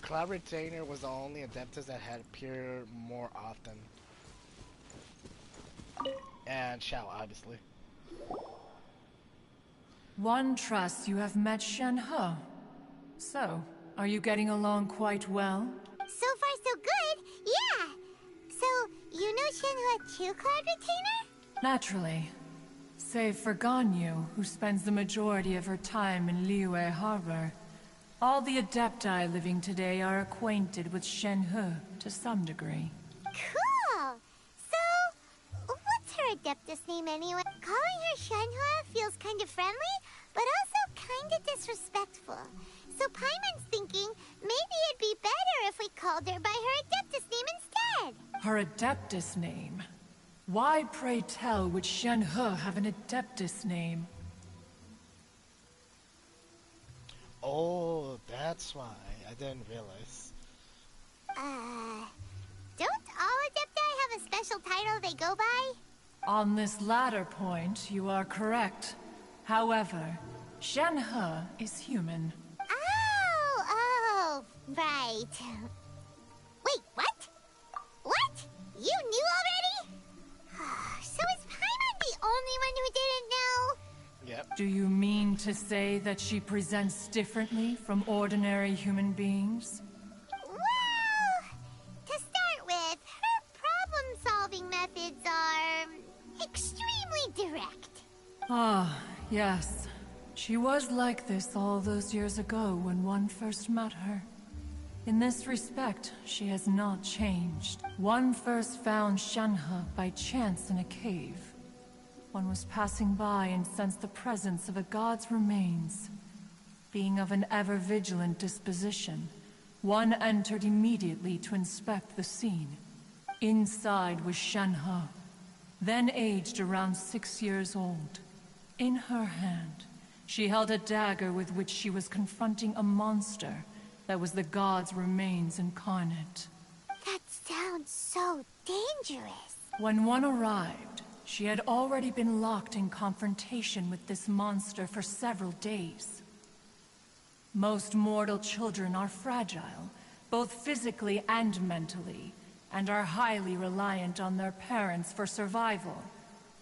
Cloud Retainer was the only Adeptus that had appeared more often. And Shao, obviously. One trusts you have met Shenhe. So, are you getting along quite well? So far, so good. Yeah. So, you know Shenhua too, Cloud Retainer? Naturally. Save for Ganyu, who spends the majority of her time in Liyue Harbor. All the Adepti living today are acquainted with Shenhe to some degree. Cool. So, what's her Adeptus name anyway? Calling her Shenhua feels kind of friendly, but also kind of disrespectful. So Paimon's thinking maybe it'd be better if we called her by her Adeptus name instead. Her Adeptus name? Why, pray tell, would Shenhe have an Adeptus name? Oh, that's why. I didn't realize. Don't all Adepti have a special title they go by? On this latter point, you are correct. However, Shenhe is human. Oh, right. Wait, what? What? You knew already? So is Paimon the only one who didn't know? Yep. Do you mean to say that she presents differently from ordinary human beings? Well, to start with, her problem-solving methods are extremely direct. Ah, yes. She was like this all those years ago when one first met her. In this respect, she has not changed. One first found Shenhe by chance in a cave. One was passing by and sensed the presence of a god's remains. Being of an ever-vigilant disposition, one entered immediately to inspect the scene. Inside was Shenhe, then aged around 6 years old. In her hand, she held a dagger with which she was confronting a monster that was the god's remains incarnate. That sounds so dangerous. When one arrived, she had already been locked in confrontation with this monster for several days. Most mortal children are fragile, both physically and mentally, and are highly reliant on their parents for survival.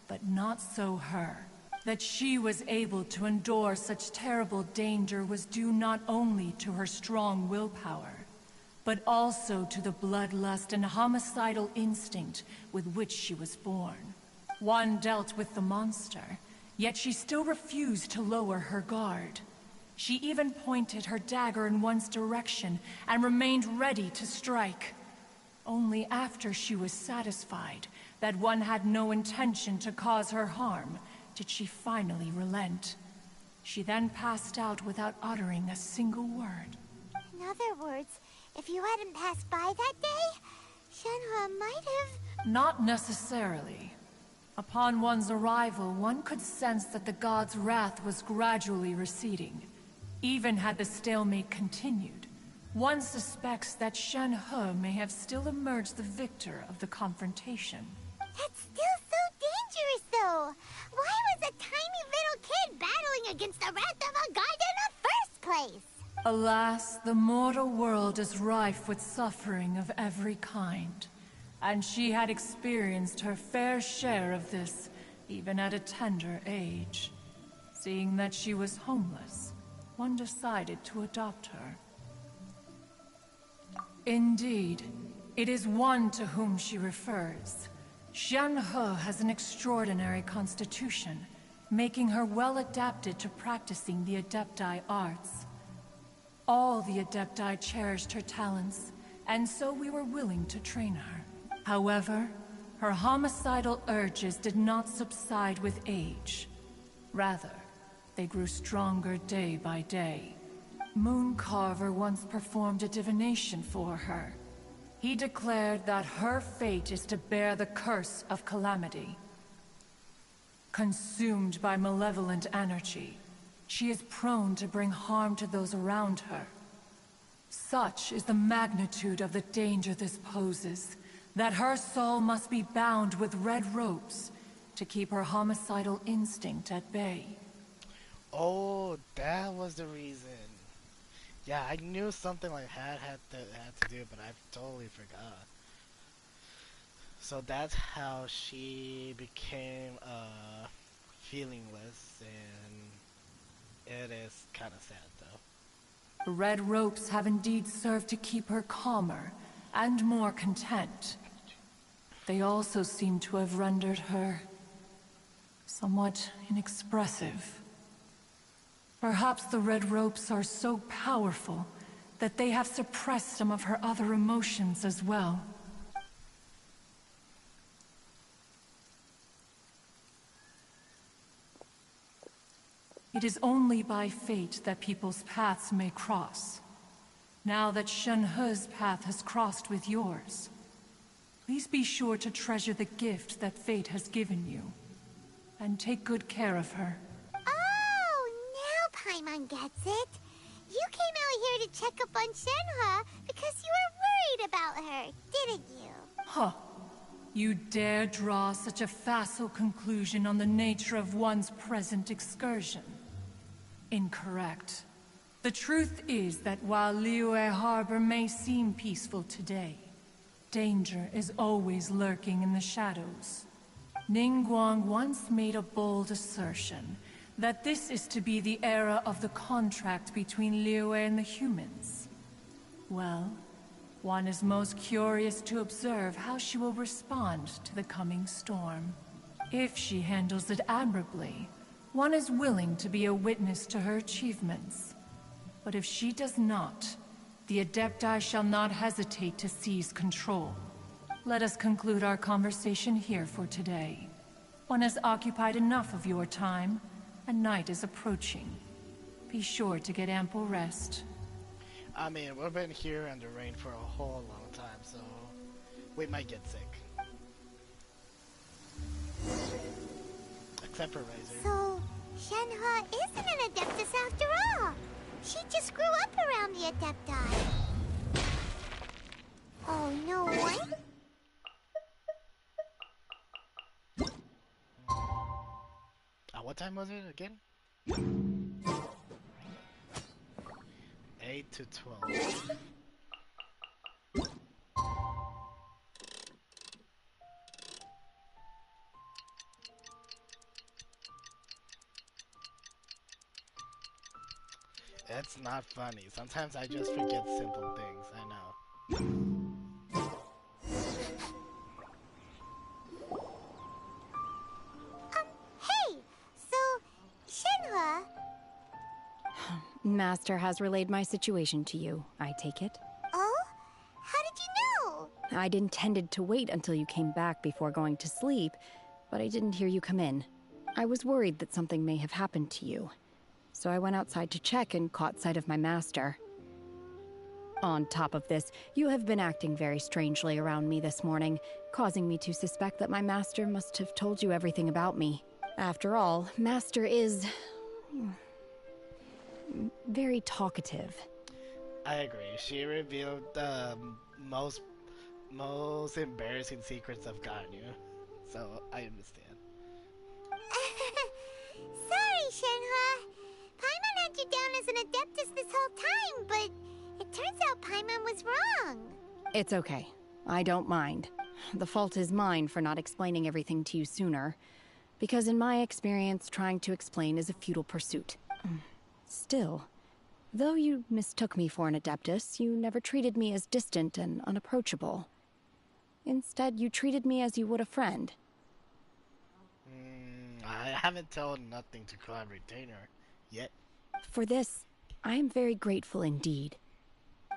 But not so her. That she was able to endure such terrible danger was due not only to her strong willpower, but also to the bloodlust and homicidal instinct with which she was born. One dealt with the monster, yet she still refused to lower her guard. She even pointed her dagger in one's direction and remained ready to strike. Only after she was satisfied that one had no intention to cause her harm did she finally relent. She then passed out without uttering a single word. In other words, if you hadn't passed by that day, Shenhua might have... Not necessarily. Upon one's arrival, one could sense that the god's wrath was gradually receding. Even had the stalemate continued, one suspects that Shen He may have still emerged the victor of the confrontation. That's still so dangerous, though. Why was a tiny little kid battling against the wrath of a god in the first place? Alas, the mortal world is rife with suffering of every kind, and she had experienced her fair share of this, even at a tender age. Seeing that she was homeless, one decided to adopt her. Indeed, it is one to whom she refers. Shen He has an extraordinary constitution, making her well adapted to practicing the Adepti arts. All the Adepti cherished her talents, and so we were willing to train her. However, her homicidal urges did not subside with age. Rather, they grew stronger day by day. Mooncarver once performed a divination for her. He declared that her fate is to bear the curse of calamity. Consumed by malevolent energy, she is prone to bring harm to those around her. Such is the magnitude of the danger this poses, that her soul must be bound with red ropes to keep her homicidal instinct at bay. Oh, that was the reason. Yeah, I knew something like had to do, but I totally forgot. So that's how she became feelingless, and it is kind of sad though. The red ropes have indeed served to keep her calmer and more content. They also seem to have rendered her somewhat inexpressive. Perhaps the red ropes are so powerful that they have suppressed some of her other emotions as well. It is only by fate that people's paths may cross. Now that Shen He's path has crossed with yours, please be sure to treasure the gift that fate has given you, and take good care of her. Paimon gets it. You came out here to check up on Shenhe because you were worried about her, didn't you? Huh. You dare draw such a facile conclusion on the nature of one's present excursion? Incorrect. The truth is that while Liyue Harbor may seem peaceful today, danger is always lurking in the shadows. Ningguang once made a bold assertion that this is to be the era of the contract between Liyue and the humans. Well, one is most curious to observe how she will respond to the coming storm. If she handles it admirably, one is willing to be a witness to her achievements. But if she does not, the Adepti shall not hesitate to seize control. Let us conclude our conversation here for today. One has occupied enough of your time, and night is approaching. Be sure to get ample rest. I mean, we've been here in the rain for a whole long time, so we might get sick. Except for Razor. So, Shenhe isn't an Adeptus after all. She just grew up around the Adepti. Oh, no one? What time was it again? 8 to 12. It's not funny. Sometimes I just forget simple things, I know. Master has relayed my situation to you, I take it. Oh? How did you know? I'd intended to wait until you came back before going to sleep, but I didn't hear you come in. I was worried that something may have happened to you, so I went outside to check and caught sight of my master. On top of this, you have been acting very strangely around me this morning, causing me to suspect that my master must have told you everything about me. After all, Master is very talkative. I agree. She revealed the most embarrassing secrets of Ganyu, so I understand. Sorry, Shenhua. Paimon had you down as an adeptus this whole time, but it turns out Paimon was wrong. It's okay. I don't mind. The fault is mine for not explaining everything to you sooner. Because in my experience, trying to explain is a futile pursuit. Still, though you mistook me for an adeptus, you never treated me as distant and unapproachable. Instead, you treated me as you would a friend. I haven't told nothing to Cloud Retainer yet. For this, I am very grateful indeed.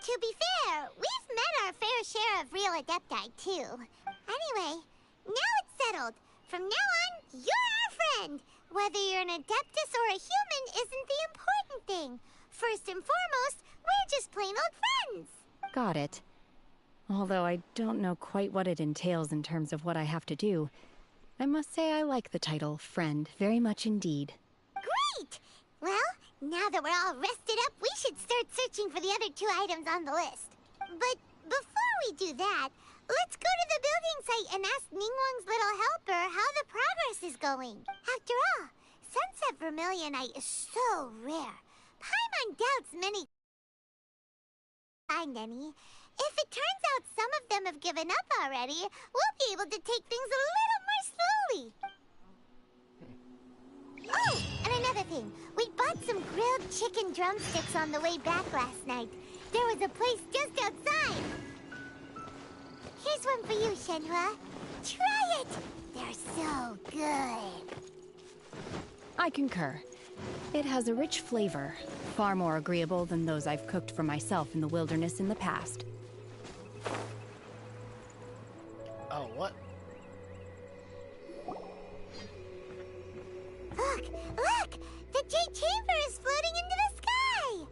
To be fair, we've met our fair share of real adepti, too. Anyway, now it's settled. From now on, you're our friend. Whether you're an adeptus or a human isn't the important thing. First and foremost, we're just plain old friends. Got it. Although I don't know quite what it entails in terms of what I have to do, I must say I like the title friend very much indeed. Great! Well, now that we're all rested up, we should start searching for the other 2 items on the list. But before we do that, let's go to the building site and ask Ningguang's little helper how the progress is going. After all, Sunset Vermilionite is so rare. Paimon doubts many find any. If it turns out some of them have given up already, we'll be able to take things a little more slowly. Oh, and another thing. We bought some grilled chicken drumsticks on the way back last night. There was a place just outside. Here's one for you, Shenhua. Try it! They're so good. I concur. It has a rich flavor, far more agreeable than those I've cooked for myself in the wilderness in the past. Oh, what? Look! The Jade Chamber is floating into the sky!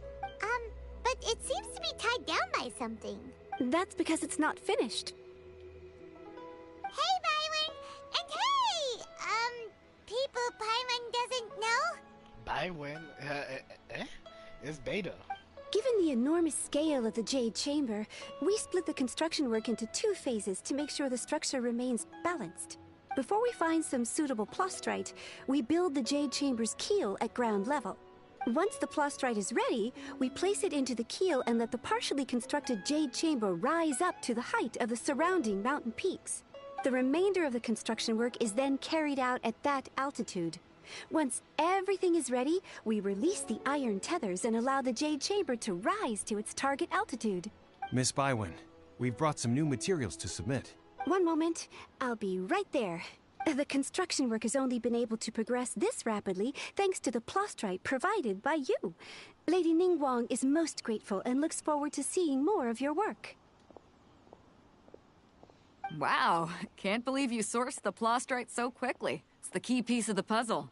But it seems to be tied down by something. That's because it's not finished. Hey, Bywin! And hey! People Paimon doesn't know? Bywin? It's Beta. Given the enormous scale of the Jade Chamber, we split the construction work into 2 phases to make sure the structure remains balanced. Before we find some suitable plastrite, we build the Jade Chamber's keel at ground level. Once the plastrite is ready, we place it into the keel and let the partially constructed Jade Chamber rise up to the height of the surrounding mountain peaks. The remainder of the construction work is then carried out at that altitude. Once everything is ready, we release the iron tethers and allow the Jade Chamber to rise to its target altitude. Miss Bywin, we've brought some new materials to submit. One moment, I'll be right there. The construction work has only been able to progress this rapidly thanks to the plastrite provided by you. Lady Ningguang is most grateful and looks forward to seeing more of your work. Wow, can't believe you sourced the plastrite so quickly. It's the key piece of the puzzle.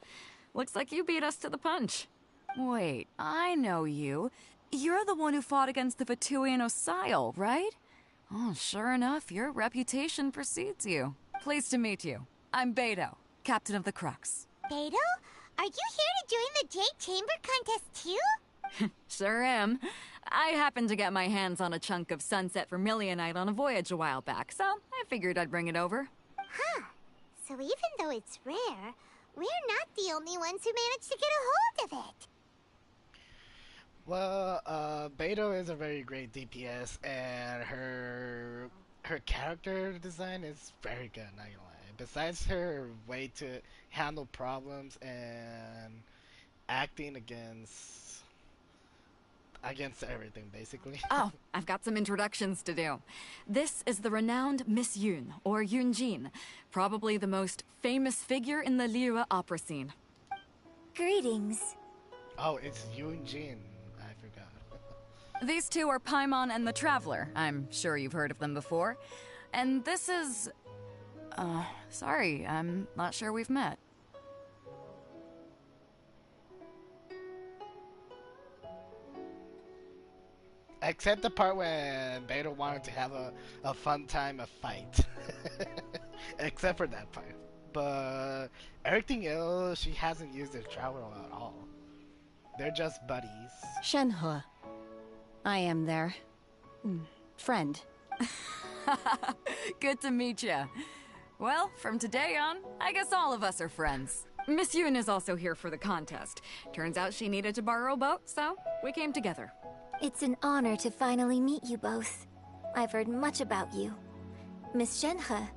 Looks like you beat us to the punch. Wait, I know you. You're the one who fought against the Vatuian Osile, right? Oh, sure enough, your reputation precedes you. Pleased to meet you. I'm Beto, captain of the Crux. Beto? Are you here to join the Jade Chamber contest too? Sure am. I happened to get my hands on a chunk of Sunset Vermilionite on a voyage a while back, so I figured I'd bring it over. Huh. So even though it's rare, we're not the only ones who managed to get a hold of it. Well, Beto is a very great DPS, and her character design is very good, not gonna lie. Besides her way to handle problems and acting against everything, basically. Oh, I've got some introductions to do. This is the renowned Miss Yoon, or Yoonjin, probably the most famous figure in the Liyue opera scene. Greetings. Oh, it's Yoon Jin. I forgot. These two are Paimon and the Traveler. I'm sure you've heard of them before. And this is... sorry, I'm not sure we've met. Except the part when Beta wanted to have a fun time, a fight. Except for that part. But everything else, she hasn't used the travel at all. They're just buddies. Shenhua. I am their friend. Good to meet ya. Well, from today on, I guess all of us are friends. Miss Yoon is also here for the contest. Turns out she needed to borrow a boat, so we came together. It's an honor to finally meet you both. I've heard much about you. Miss Shenhe,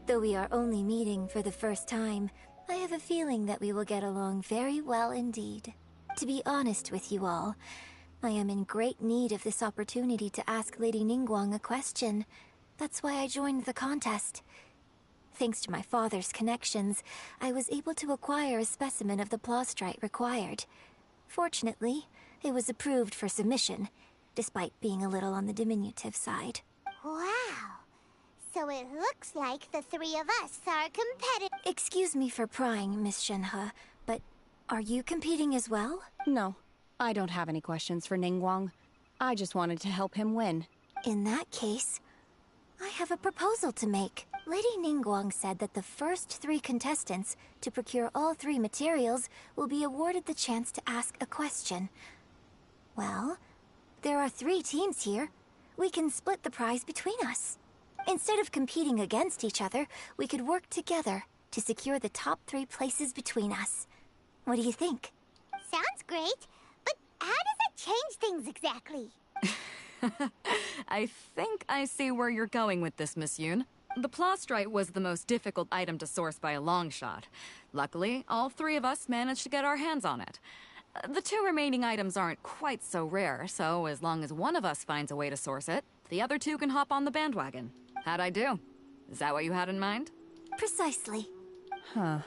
though we are only meeting for the first time, I have a feeling that we will get along very well indeed. To be honest with you all, I am in great need of this opportunity to ask Lady Ningguang a question. That's why I joined the contest. Thanks to my father's connections, I was able to acquire a specimen of the plaustrite required. Fortunately, it was approved for submission, despite being a little on the diminutive side. Wow. So it looks like the three of us are competitive. Excuse me for prying, Miss Shenhe, but are you competing as well? No, I don't have any questions for Ningguang. I just wanted to help him win. In that case, I have a proposal to make. Lady Ningguang said that the first 3 contestants to procure all 3 materials will be awarded the chance to ask a question. Well, there are 3 teams here. We can split the prize between us. Instead of competing against each other, we could work together to secure the top 3 places between us. What do you think? Sounds great, but how does that change things exactly? I think I see where you're going with this, Miss Yoon. The plaustrite was the most difficult item to source by a long shot. Luckily, all 3 of us managed to get our hands on it. The 2 remaining items aren't quite so rare, so as long as one of us finds a way to source it, the other 2 can hop on the bandwagon. How'd I do? Is that what you had in mind? Precisely. Huh.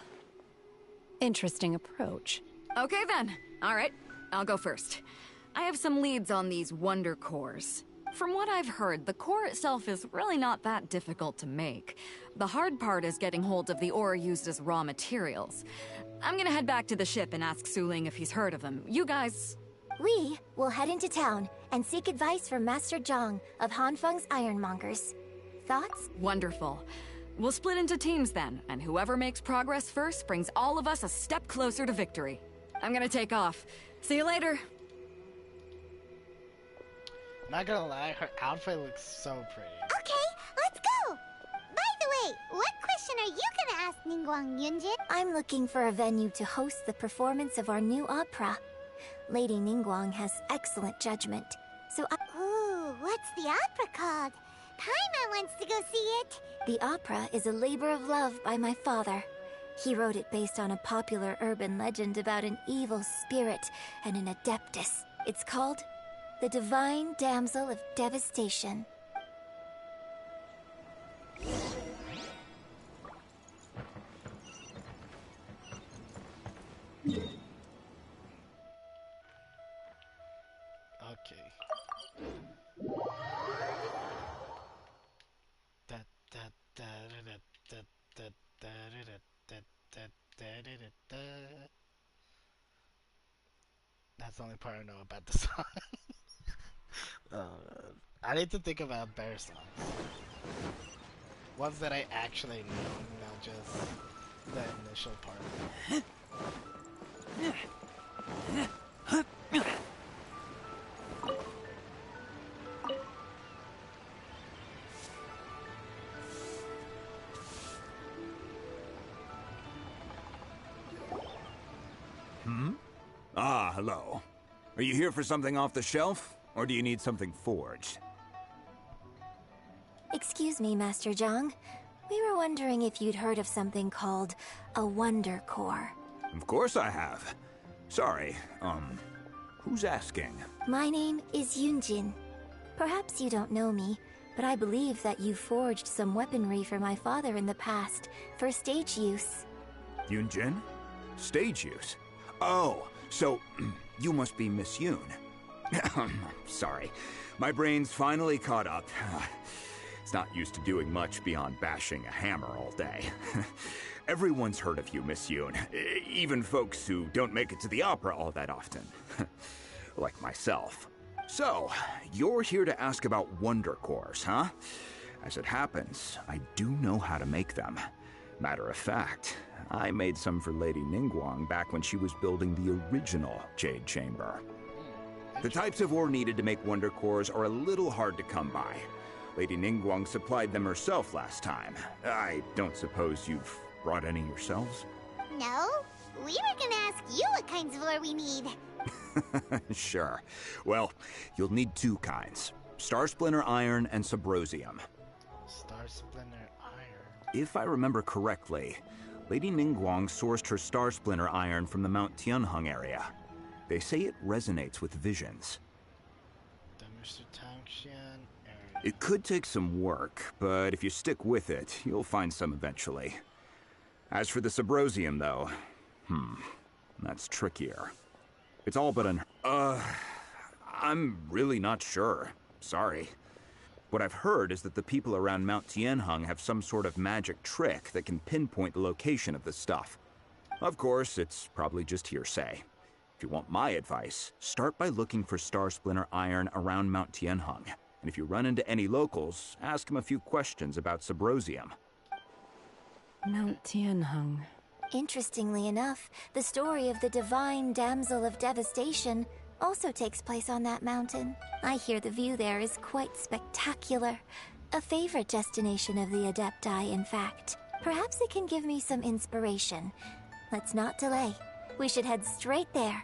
Interesting approach. Okay then. All right, I'll go first. I have some leads on these wonder cores. From what I've heard, the core itself is really not that difficult to make. The hard part is getting hold of the ore used as raw materials. I'm gonna head back to the ship and ask Suling if he's heard of them. You guys... We will head into town and seek advice from Master Zhang of Hanfeng's Ironmongers. Thoughts? Wonderful. We'll split into teams then, and whoever makes progress first brings all of us a step closer to victory. I'm gonna take off. See you later. Not gonna lie, her outfit looks so pretty. Okay, let's go! By the way, what question are you gonna ask Ningguang, Yunjin? I'm looking for a venue to host the performance of our new opera. Lady Ningguang has excellent judgment, so I... Ooh, what's the opera called? Paimon wants to go see it. The opera is a labor of love by my father. He wrote it based on a popular urban legend about an evil spirit and an adeptus. It's called The Divine Damsel of Devastation. Okay. That's the only part I know about the song. I need to think about better songs. Ones that I actually know, not just the initial part. Ah, hello. Are you here for something off the shelf, or do you need something forged? Excuse me, Master Zhang. We were wondering if you'd heard of something called a Wonder Core. Of course I have. Sorry, who's asking? My name is Yunjin. Perhaps you don't know me, but I believe that you forged some weaponry for my father in the past, for stage use. Yunjin? Stage use? Oh, so you must be Miss Yoon. Sorry, my brain's finally caught up. It's not used to doing much beyond bashing a hammer all day. Everyone's heard of you, Miss Yoon. Even folks who don't make it to the opera all that often. Like myself. So, you're here to ask about Wonder Cores, huh? As it happens, I do know how to make them. Matter of fact, I made some for Lady Ningguang back when she was building the original Jade Chamber. The types of ore needed to make wonder cores are a little hard to come by. Lady Ningguang supplied them herself last time. I don't suppose you've brought any yourselves? No, we were gonna ask you what kinds of ore we need. Sure. Well, you'll need two kinds. Star Splinter Iron and Subrosium. Star Splinter Iron. If I remember correctly, Lady Ningguang sourced her Star Splinter Iron from the Mount Tianheng area. They say it resonates with visions. The Mr. Tangshan area. It could take some work, but if you stick with it, you'll find some eventually. As for the Subrosium, though, that's trickier. It's all but I'm really not sure. Sorry. What I've heard is that the people around Mount Tianheng have some sort of magic trick that can pinpoint the location of the stuff. Of course, it's probably just hearsay. If you want my advice, start by looking for Star Splinter Iron around Mount Tianheng. And if you run into any locals, ask them a few questions about Subrosium. Mount Tianheng. Interestingly enough, the story of the divine damsel of devastation also takes place on that mountain. I hear the view there is quite spectacular. A favorite destination of the Adepti, in fact. Perhaps it can give me some inspiration. Let's not delay. We should head straight there.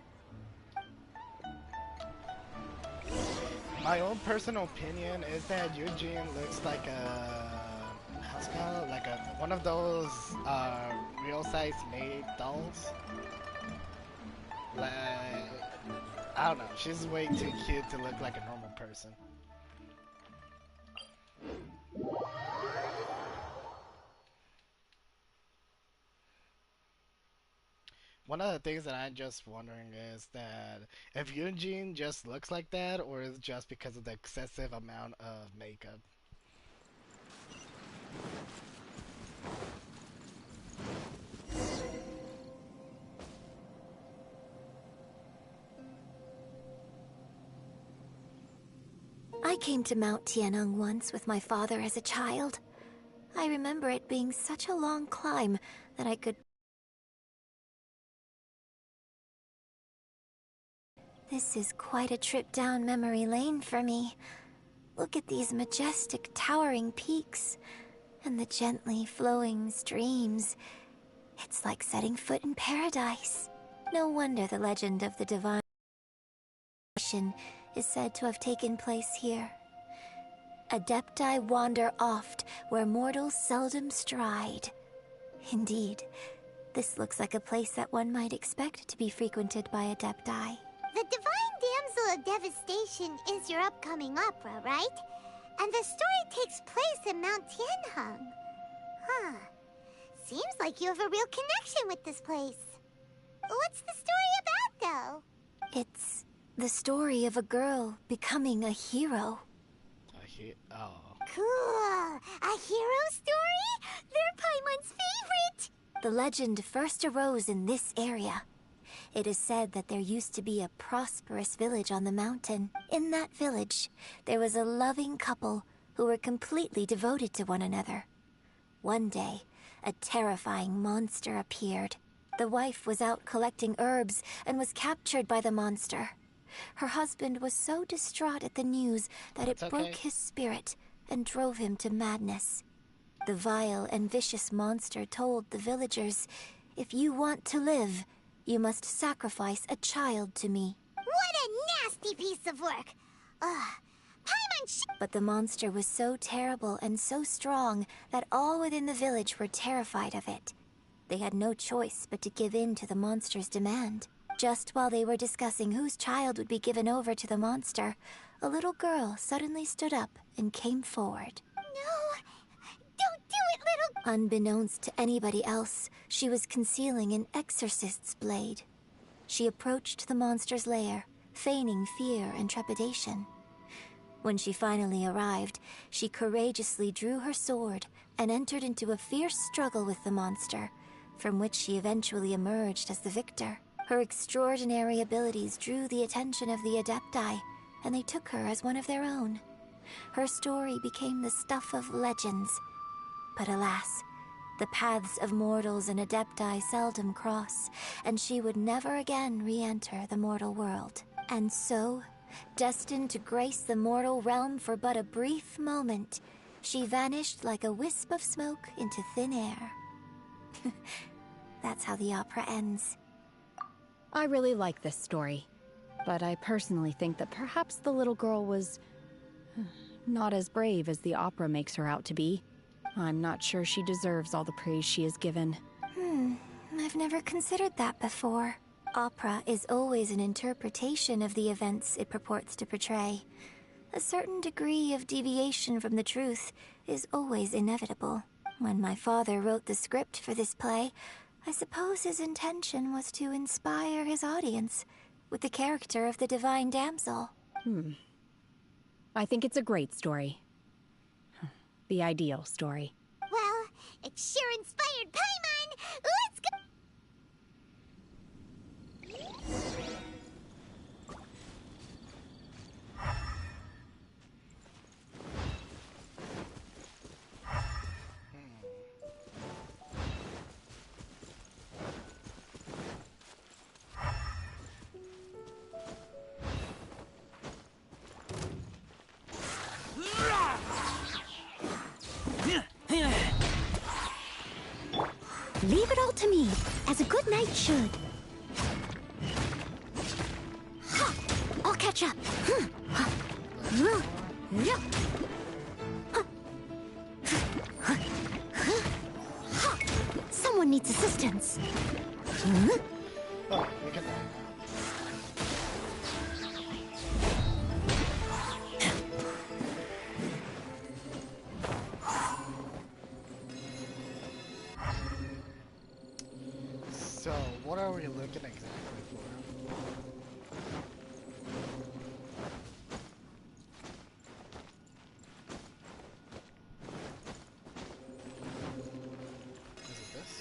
My own personal opinion is that Eugene looks like one of those real-size made dolls. Like, I don't know. She's way too cute to look like a normal person. One of the things that I'm just wondering is that if Eugene just looks like that, or is it just because of the excessive amount of makeup? I came to Mount Tianheng once with my father as a child. I remember it being such a long climb that I could... This is quite a trip down memory lane for me. Look at these majestic, towering peaks, and the gently flowing streams. It's like setting foot in paradise. No wonder the legend of the divine is said to have taken place here. Adepti wander oft where mortals seldom stride. Indeed, this looks like a place that one might expect to be frequented by Adepti. The Divine Damsel of Devastation is your upcoming opera, right? And the story takes place in Mount Tianheng. Huh. Seems like you have a real connection with this place. What's the story about, though? It's the story of a girl becoming a hero. Cool! A hero story? They're Paimon's favorite! The legend first arose in this area. It is said that there used to be a prosperous village on the mountain. In that village, there was a loving couple who were completely devoted to one another. One day, a terrifying monster appeared. The wife was out collecting herbs and was captured by the monster. Her husband was so distraught at the news that it broke his spirit and drove him to madness. The vile and vicious monster told the villagers, "If you want to live, you must sacrifice a child to me." What a nasty piece of work! But the monster was so terrible and so strong that all within the village were terrified of it. They had no choice but to give in to the monster's demand. Just while they were discussing whose child would be given over to the monster, a little girl suddenly stood up and came forward. No! Don't do it, little... Unbeknownst to anybody else, she was concealing an exorcist's blade. She approached the monster's lair, feigning fear and trepidation. When she finally arrived, she courageously drew her sword and entered into a fierce struggle with the monster, from which she eventually emerged as the victor. Her extraordinary abilities drew the attention of the Adepti, and they took her as one of their own. Her story became the stuff of legends. But alas, the paths of mortals and Adepti seldom cross, and she would never again re-enter the mortal world. And so, destined to grace the mortal realm for but a brief moment. She vanished like a wisp of smoke into thin air. That's how the opera ends. I really like this story, but I personally think that perhaps the little girl was not as brave as the opera makes her out to be. I'm not sure she deserves all the praise she is given. I've never considered that before. Opera is always an interpretation of the events it purports to portray. A certain degree of deviation from the truth is always inevitable. When my father wrote the script for this play, I suppose his intention was to inspire his audience with the character of the divine damsel. I think it's a great story. The ideal story. Well, it sure inspired Paimon! Let's go! Leave it all to me, as a good knight should. Ha! I'll catch up. Someone needs assistance. Oh, we can So, what are we looking exactly for? Is it this?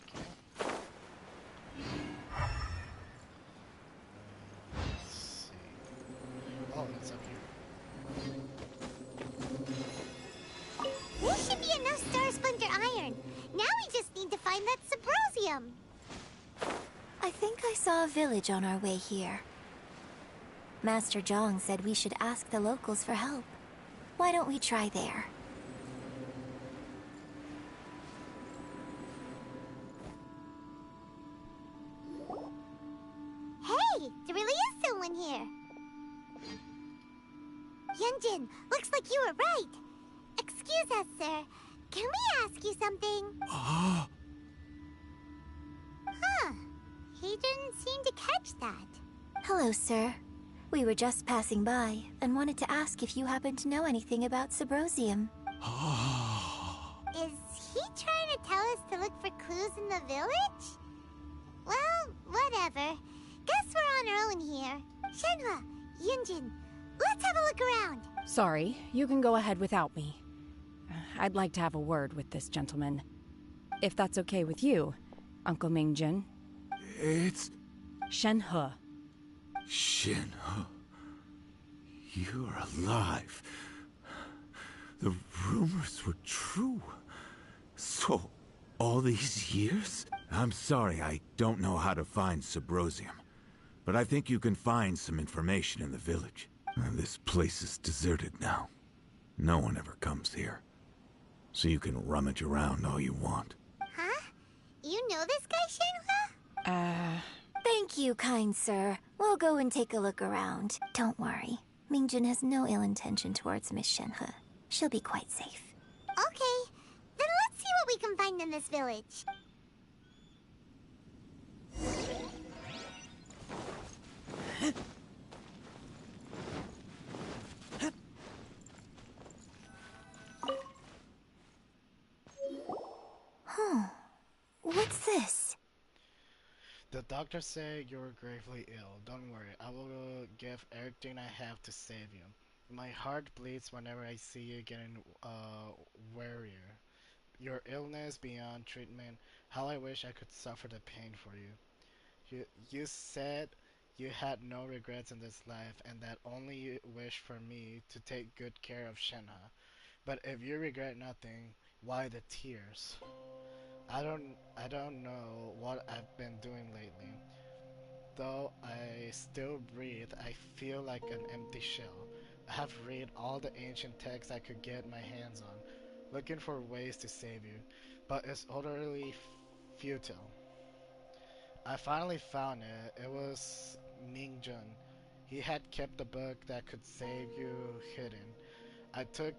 Okay. Let's see. Oh, it's up here. There should be enough star sponge or iron. Now we just need to find that Subrosium. I think I saw a village on our way here. Master Zhang said we should ask the locals for help. Why don't we try there? Hey, there really is someone here. Yunjin, looks like you were right. Excuse us, sir. Can we ask you something? Huh. He didn't seem to catch that. Hello, sir. We were just passing by and wanted to ask if you happen to know anything about Subrosium. Is he trying to tell us to look for clues in the village? Well, whatever. Guess we're on our own here. Shenhua, Yunjin, let's have a look around. Sorry, you can go ahead without me. I'd like to have a word with this gentleman. If that's okay with you, Uncle Mingjin. It's... Shenhe. Shenhe. You're alive. The rumors were true. So, all these years? I'm sorry, I don't know how to find Subrosium. But I think you can find some information in the village. And this place is deserted now. No one ever comes here. So you can rummage around all you want. Huh? You know this guy, Shenhua? Thank you, kind sir. We'll go and take a look around. Don't worry. Mingjin has no ill intention towards Miss Shenhe. She'll be quite safe. Okay, then let's see what we can find in this village. What's this? The doctor said you're gravely ill. Don't worry, I will give everything I have to save you. My heart bleeds whenever I see you getting wearier. Your illness beyond treatment. How I wish I could suffer the pain for you. You said you had no regrets in this life and that only you wish for me to take good care of Shenhe. But if you regret nothing, why the tears? I don't know what I've been doing lately. though I still breathe, I feel like an empty shell. I have read all the ancient texts I could get my hands on, looking for ways to save you, but it's utterly futile. I finally found it. It was Mingjun. He had kept the book that could save you hidden. I took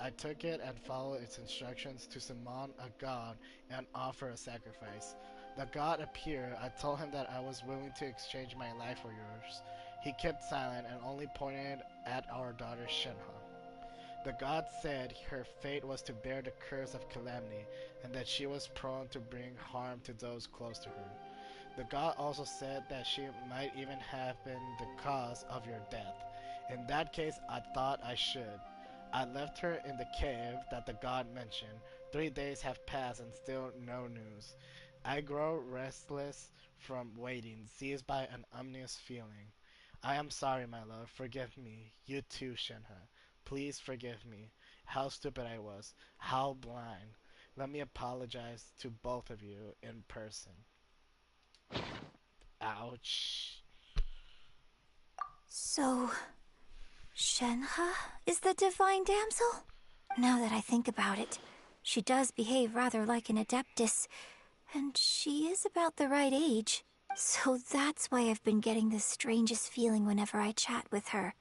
I took it and followed its instructions to summon a god and offer a sacrifice. The god appeared. I told him that I was willing to exchange my life for yours. He kept silent and only pointed at our daughter Shenhe. The god said her fate was to bear the curse of calamity and that she was prone to bring harm to those close to her. The god also said that she might even have been the cause of your death. In that case, I thought I should. I left her in the cave that the god mentioned. 3 days have passed and still no news. I grow restless from waiting, seized by an ominous feeling. I am sorry, my love. Forgive me. You too, Shenhe. Please forgive me. How stupid I was. How blind. Let me apologize to both of you in person. Ouch. So, Shenhe is the divine damsel? Now that I think about it, she does behave rather like an adeptus, and she is about the right age. So that's why I've been getting the strangest feeling whenever I chat with her.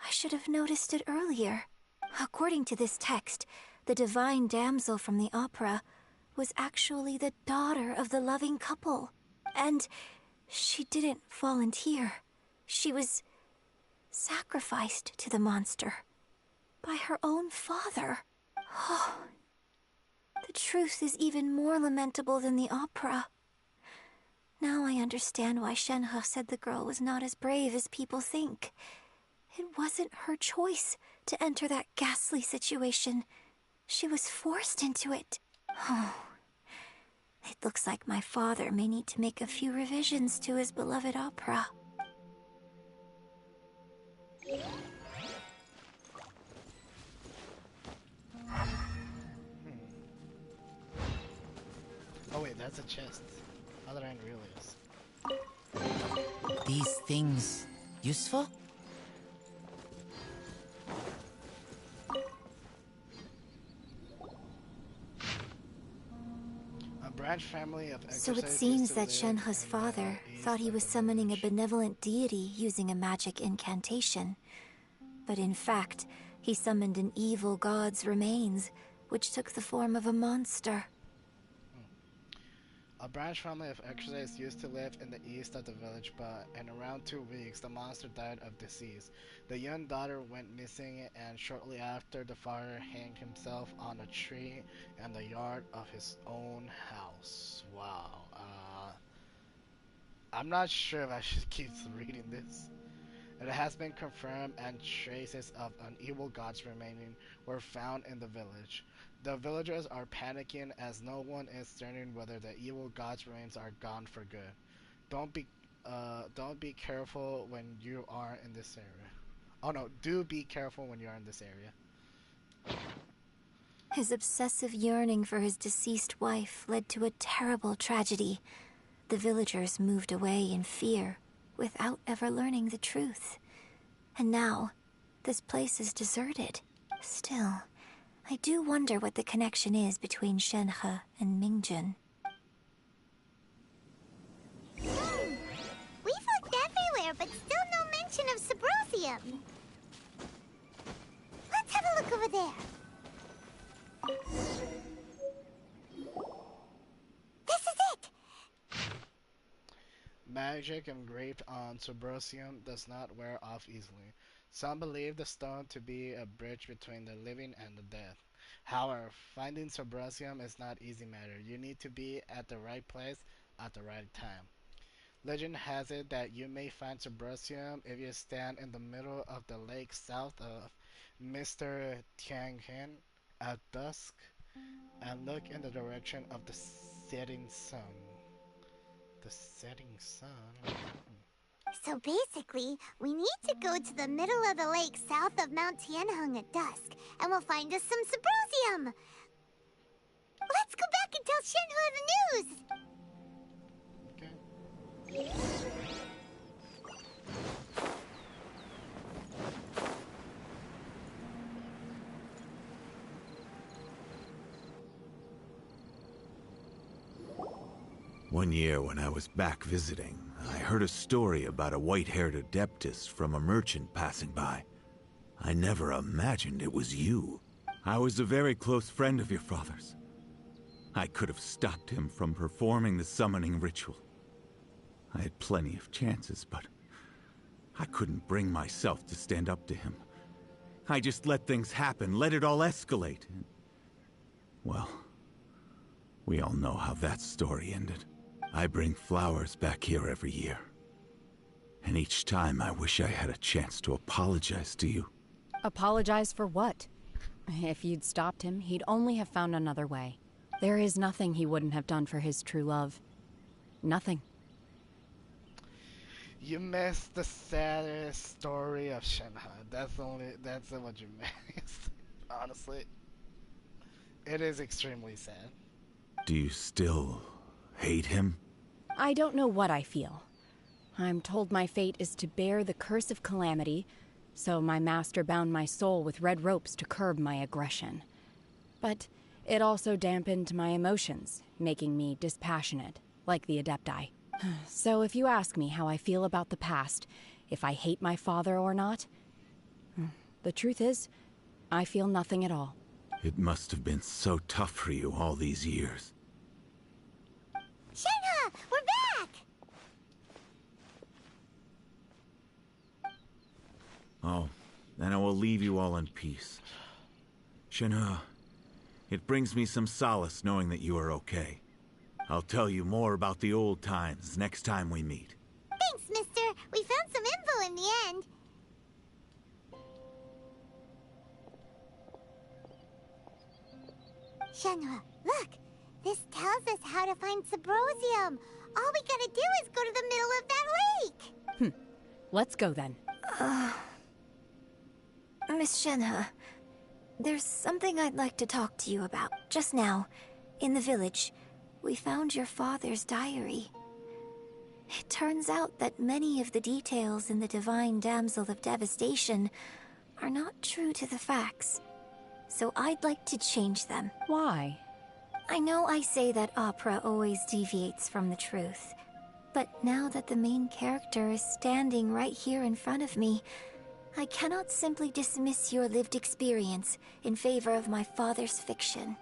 I should have noticed it earlier. According to this text, the divine damsel from the opera was actually the daughter of the loving couple. And she didn't volunteer. She was sacrificed to the monster by her own father. Oh, the truth is even more lamentable than the opera. Now I understand why Shenhe said the girl was not as brave as people think. It wasn't her choice to enter that ghastly situation. She was forced into it. Oh, it looks like my father may need to make a few revisions to his beloved opera. Oh wait, that's a chest. How did I not realize? These things useful? A branch family of So it exorcists seems used to that live Shenhe's in father the thought he east was of the summoning a village. benevolent deity using a magic incantation. But in fact, he summoned an evil god's remains, which took the form of a monster. A branch family of exorcists used to live in the east of the village, but in around 2 weeks, the monster died of disease. The young daughter went missing, and shortly after, the father hanged himself on a tree in the yard of his own house. Wow. I'm not sure if I should keep reading this. It has been confirmed, and traces of an evil god's remaining were found in the village. The villagers are panicking as no one is certain whether the evil god's remains are gone for good. Don't be careful when you are in this area. Oh no, do be careful when you are in this area. His obsessive yearning for his deceased wife led to a terrible tragedy. The villagers moved away in fear, without ever learning the truth. And now, this place is deserted. Still, I do wonder what the connection is between Shenhe and Mingjun. We've looked everywhere, but still no mention of Subrosium. Let's have a look over there. This is it! Magic engraved on Subrosium does not wear off easily. Some believe the stone to be a bridge between the living and the dead. However, finding Subrosium is not easy matter. You need to be at the right place at the right time. Legend has it that you may find Subrosium if you stand in the middle of the lake south of Mr. Tianhin at dusk and look in the direction of the setting sun. The setting sun? So basically, we need to go to the middle of the lake south of Mount Tianheng at dusk, and we'll find us some Subrosium! Let's go back and tell Shenhe the news! Okay. One year when I was back visiting, I heard a story about a white-haired adeptus from a merchant passing by. I never imagined it was you. I was a very close friend of your father's. I could have stopped him from performing the summoning ritual. I had plenty of chances, but I couldn't bring myself to stand up to him. I just let things happen, let it all escalate. Well, we all know how that story ended. I bring flowers back here every year. And each time I wish I had a chance to apologize to you. Apologize for what? If you'd stopped him, he'd only have found another way. There is nothing he wouldn't have done for his true love. Nothing. You missed the saddest story of Shenhe. That's what you missed. Honestly. It is extremely sad. Do you still hate him? I don't know what I feel. I'm told my fate is to bear the curse of calamity, so my master bound my soul with red ropes to curb my aggression. But it also dampened my emotions, making me dispassionate, like the Adepti. So if you ask me how I feel about the past, if I hate my father or not, the truth is, I feel nothing at all. It must have been so tough for you all these years. Shenhe, we're back! Oh, then I will leave you all in peace. Shenhe, it brings me some solace knowing that you are okay. I'll tell you more about the old times next time we meet. Thanks, mister. We found some info in the end. Shenhe, look! This tells us how to find Subrosium. All we gotta do is go to the middle of that lake! Let's go then. Miss Shenhe, there's something I'd like to talk to you about. Just now, in the village, we found your father's diary. It turns out that many of the details in the Divine Damsel of Devastation are not true to the facts. So I'd like to change them. Why? I know I say that opera always deviates from the truth, but now that the main character is standing right here in front of me, I cannot simply dismiss your lived experience in favor of my father's fiction.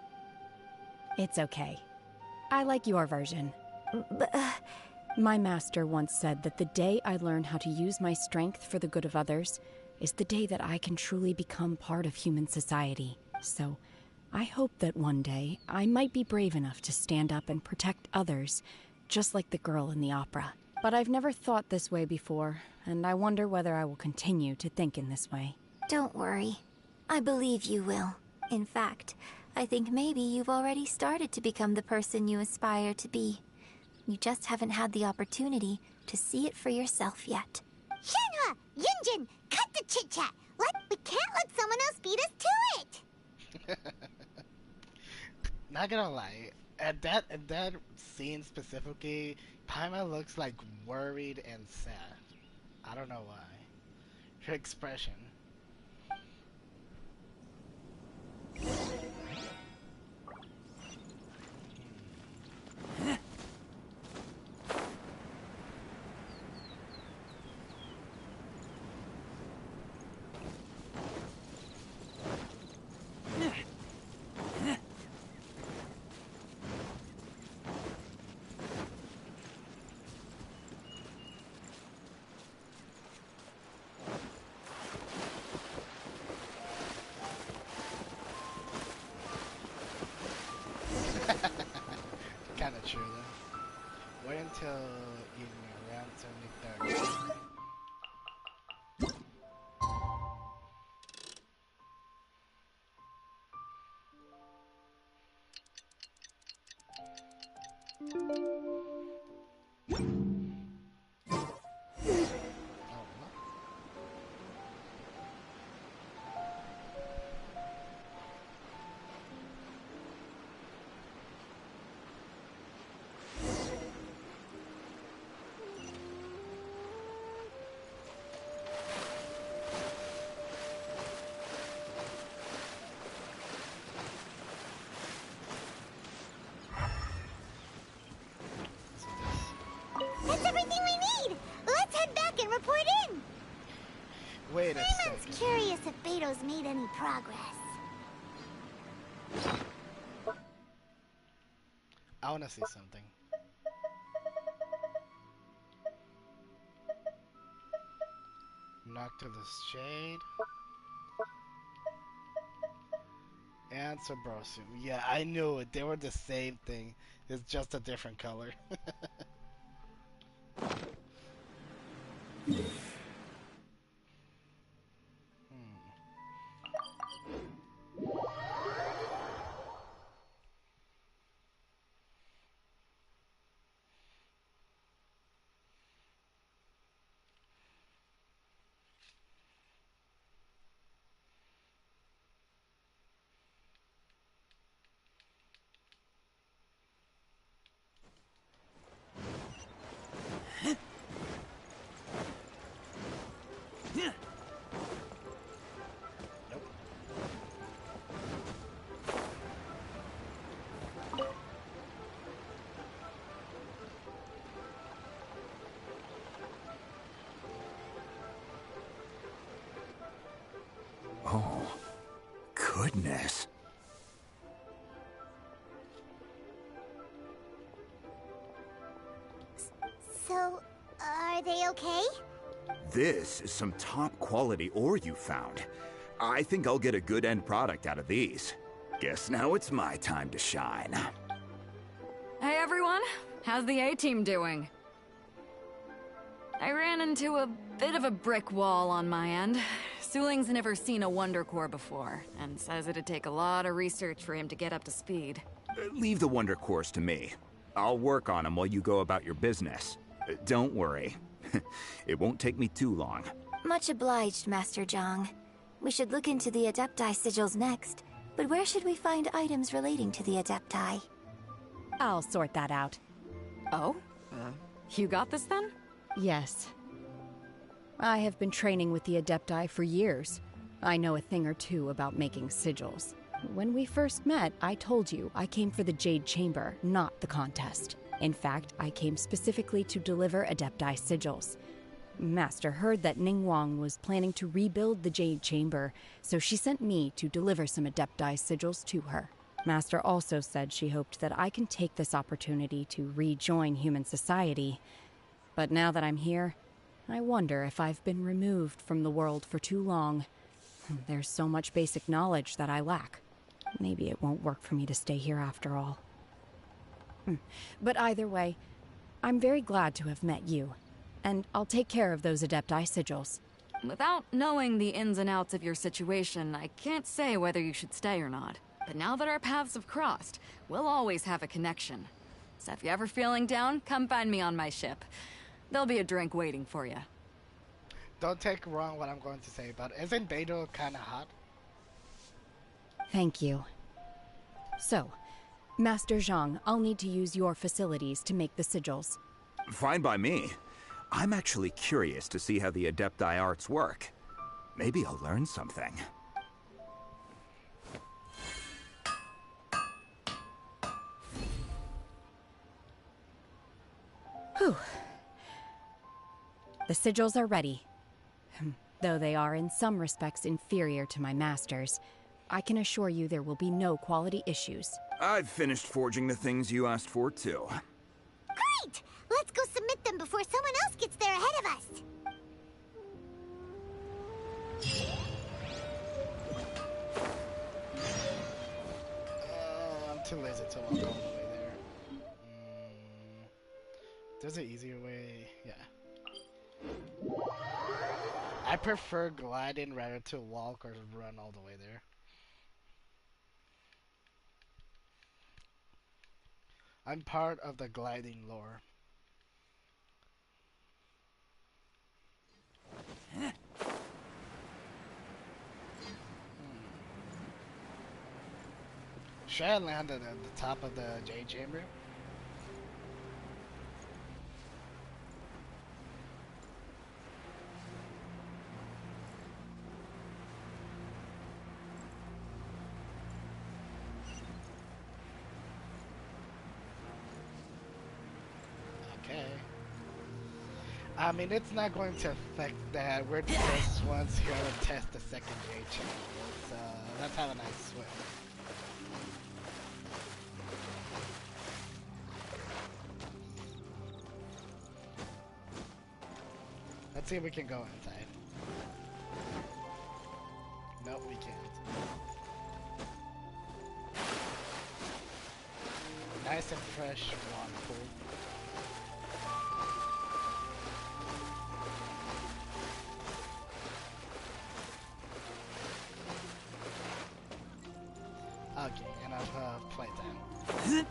It's okay. I like your version. But, My master once said that the day I learn how to use my strength for the good of others is the day that I can truly become part of human society. So, I hope that one day I might be brave enough to stand up and protect others, just like the girl in the opera. But I've never thought this way before, and I wonder whether I will continue to think in this way. Don't worry. I believe you will. In fact, I think maybe you've already started to become the person you aspire to be. You just haven't had the opportunity to see it for yourself yet. Shenhe! Yunjin! Cut the chit-chat! We can't let someone else beat us to it! Not gonna lie, at that scene specifically, Paimon looks like worried and sad. I don't know why. Her expression. Kinda true though. Wait until evening around 73rd. Wait a Paimon's second. curious if Beto's made any progress. I want to see something. Knock to the shade. And Sabrosu. Yeah, I knew it. They were the same thing. It's just a different color. Oh, goodness. So, are they okay? This is some top quality ore you found. I think I'll get a good end product out of these. Guess now it's my time to shine. Hey everyone, how's the A-team doing? I ran into a bit of a brick wall on my end. Suling's never seen a Wonder Core before, and says it'd take a lot of research for him to get up to speed. Leave the Wonder Cores to me. I'll work on them while you go about your business. Don't worry. It won't take me too long. Much obliged, Master Zhang. We should look into the Adepti sigils next, but where should we find items relating to the Adepti? I'll sort that out. Oh? You got this then? Yes. I have been training with the Adepti for years. I know a thing or two about making sigils. When we first met, I told you I came for the Jade Chamber, not the contest. In fact, I came specifically to deliver Adepti sigils. Master heard that Ningguang was planning to rebuild the Jade Chamber, so she sent me to deliver some Adepti sigils to her. Master also said she hoped that I can take this opportunity to rejoin human society. But now that I'm here, I wonder if I've been removed from the world for too long. There's so much basic knowledge that I lack. Maybe it won't work for me to stay here after all. But either way, I'm very glad to have met you. And I'll take care of those Adepti sigils. Without knowing the ins and outs of your situation, I can't say whether you should stay or not. But now that our paths have crossed, we'll always have a connection. So if you're ever feeling down, come find me on my ship. There'll be a drink waiting for you. Don't take wrong what I'm going to say, but isn't Beto kind of hot? Thank you. So, Master Zhang, I'll need to use your facilities to make the sigils. Fine by me. I'm actually curious to see how the Adepti arts work. Maybe I'll learn something. Whew. The sigils are ready. Though they are in some respects inferior to my master's, I can assure you there will be no quality issues. I've finished forging the things you asked for, too. Great! Let's go submit them before someone else gets there ahead of us! I'm too lazy to walk all the way there. There's an easier way. Yeah. I prefer gliding rather to walk or run all the way there. I'm part of the gliding lore. Should I land at the top of the Jade Chamber? Okay. I mean, it's not going to affect that. We're the first ones here to test the second jade chamber, so let's have a nice swim. Let's see if we can go inside. Nope, we can't. Nice and fresh water pool. Okay, enough playtime.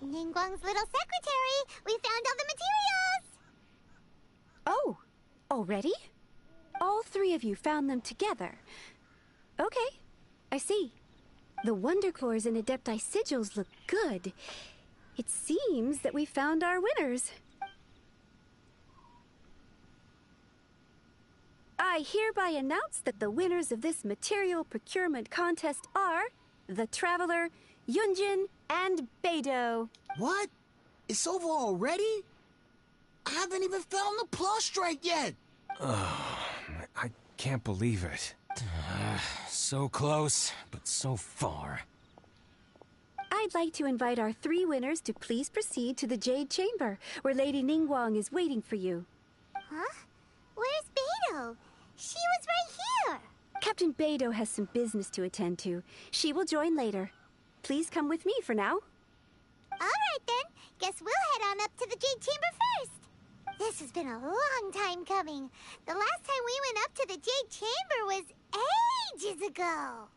Ningguang's little secretary! We found all the materials! Oh, already? All three of you found them together. Okay, I see. The Wonder Cores and Adepti sigils look good. It seems that we found our winners. I hereby announce that the winners of this material procurement contest are the Traveler, Yunjin, and Beidou. What? It's over already? I haven't even found the Plustrite yet! I can't believe it. So close, but so far. I'd like to invite our three winners to please proceed to the Jade Chamber, where Lady Ningguang is waiting for you. Huh? Where's Beidou? She was right here! Captain Beidou has some business to attend to. She will join later. Please come with me for now. Alright then, guess we'll head on up to the Jade Chamber first. This has been a long time coming. The last time we went up to the Jade Chamber was ages ago.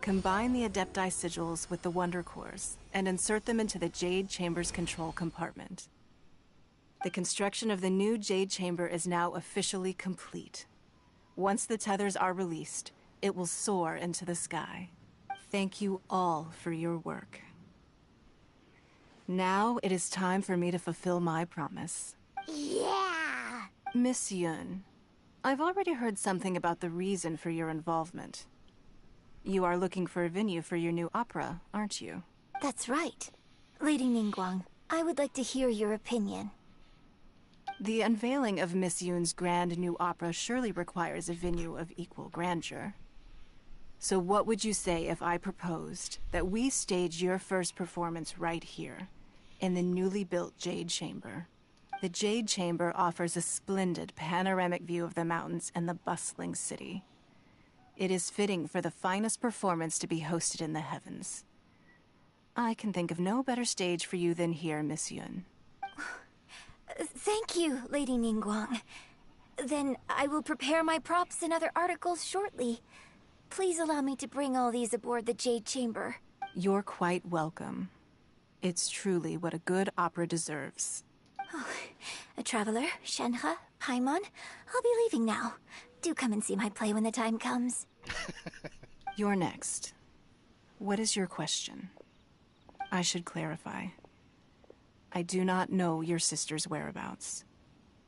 Combine the Adepti sigils with the Wonder Cores and insert them into the Jade Chamber's control compartment. The construction of the new Jade Chamber is now officially complete. Once the tethers are released, it will soar into the sky. Thank you all for your work. Now it is time for me to fulfill my promise. Yeah! Miss Yun, I've already heard something about the reason for your involvement. You are looking for a venue for your new opera, aren't you? That's right. Lady Ningguang, I would like to hear your opinion. The unveiling of Miss Yun's grand new opera surely requires a venue of equal grandeur. So what would you say if I proposed that we stage your first performance right here, in the newly built Jade Chamber? The Jade Chamber offers a splendid panoramic view of the mountains and the bustling city. It is fitting for the finest performance to be hosted in the heavens. I can think of no better stage for you than here, Miss Yun. Thank you, Lady Ningguang. Then I will prepare my props and other articles shortly. Please allow me to bring all these aboard the Jade Chamber. You're quite welcome. It's truly what a good opera deserves. Oh, a traveler, Shenhe, Paimon, I'll be leaving now. Do come and see my play when the time comes. You're next. What is your question? I should clarify. I do not know your sister's whereabouts.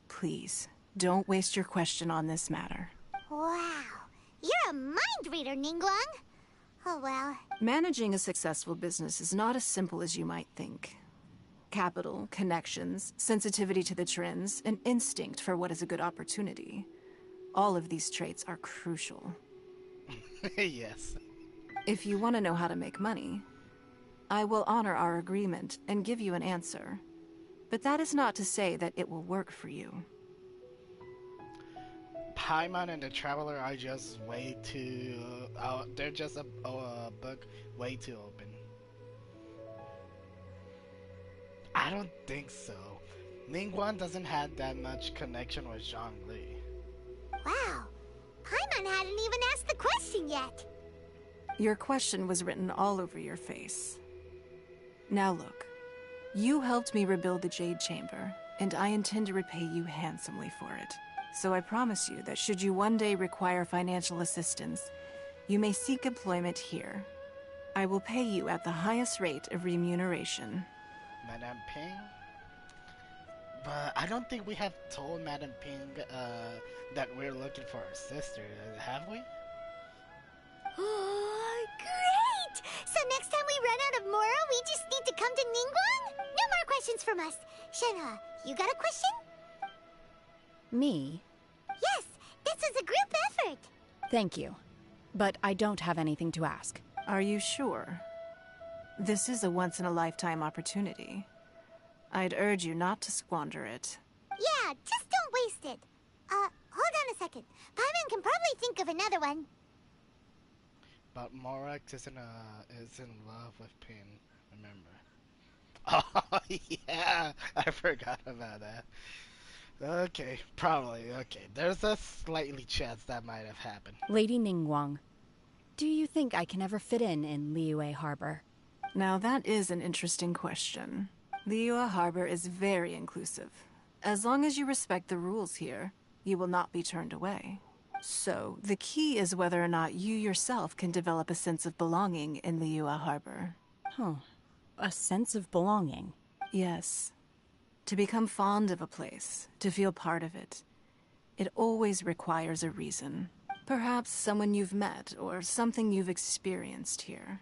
Please, don't waste your question on this matter. Wow, you're a mind reader, Ningguang. Oh well. Managing a successful business is not as simple as you might think. Capital, connections, sensitivity to the trends, and instinct for what is a good opportunity. All of these traits are crucial. Yes. If you want to know how to make money, I will honor our agreement and give you an answer. But that is not to say that it will work for you. Paimon and the Traveler are just way too... they're just a book way too open. I don't think so. Ningguang doesn't have that much connection with Zhongli. Wow, Paimon hadn't even asked the question yet. Your question was written all over your face. Now look, you helped me rebuild the Jade Chamber, and I intend to repay you handsomely for it. So I promise you that should you one day require financial assistance, you may seek employment here. I will pay you at the highest rate of remuneration. Madame Ping? But I don't think we have told Madame Ping that we're looking for her sister, have we? Oh, great! So next time we run out of Mora, we just need to come to Ningguang? No more questions from us. Shenhe, you got a question? Me? Yes, this is a group effort. Thank you. But I don't have anything to ask. Are you sure? This is a once-in-a-lifetime opportunity. I'd urge you not to squander it. Yeah, just don't waste it. Hold on a second. Paimon can probably think of another one. But Morax is in love with Ping, remember? Oh, yeah! I forgot about that. Okay, probably. Okay, there's a slightly chance that might have happened. Lady Ningguang, do you think I can ever fit in Liyue Harbor? Now that is an interesting question. Liyue Harbor is very inclusive. As long as you respect the rules here, you will not be turned away. So, the key is whether or not you yourself can develop a sense of belonging in Liyue Harbor. Huh. A sense of belonging? Yes. To become fond of a place, to feel part of it, it always requires a reason. Perhaps someone you've met, or something you've experienced here.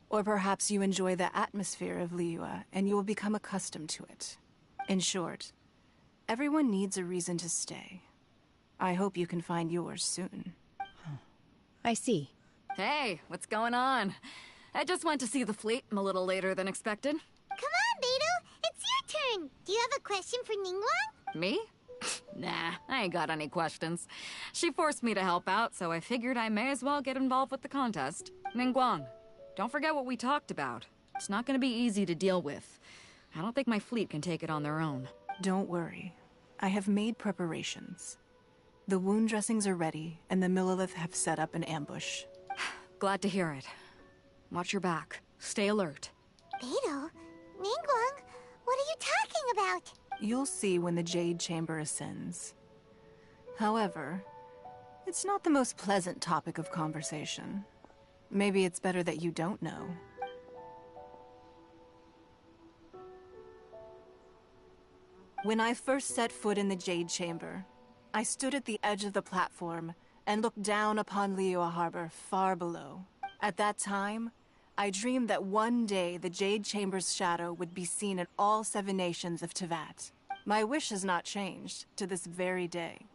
Or perhaps you enjoy the atmosphere of Liyue, and you will become accustomed to it. In short, everyone needs a reason to stay. I hope you can find yours soon. I see. Hey, what's going on? I just went to see the fleet a little later than expected. Come on, Beidou! It's your turn! Do you have a question for Ningguang? Me? Nah, I ain't got any questions. She forced me to help out, so I figured I may as well get involved with the contest. Ningguang, don't forget what we talked about. It's not gonna be easy to deal with. I don't think my fleet can take it on their own. Don't worry. I have made preparations. The wound dressings are ready, and the Millelith have set up an ambush. Glad to hear it. Watch your back. Stay alert. Beidou? Ningguang? What are you talking about? You'll see when the Jade Chamber ascends. However, it's not the most pleasant topic of conversation. Maybe it's better that you don't know. When I first set foot in the Jade Chamber, I stood at the edge of the platform and looked down upon Liyue Harbor far below. At that time, I dreamed that one day the Jade Chamber's shadow would be seen in all 7 nations of Teyvat. My wish has not changed to this very day.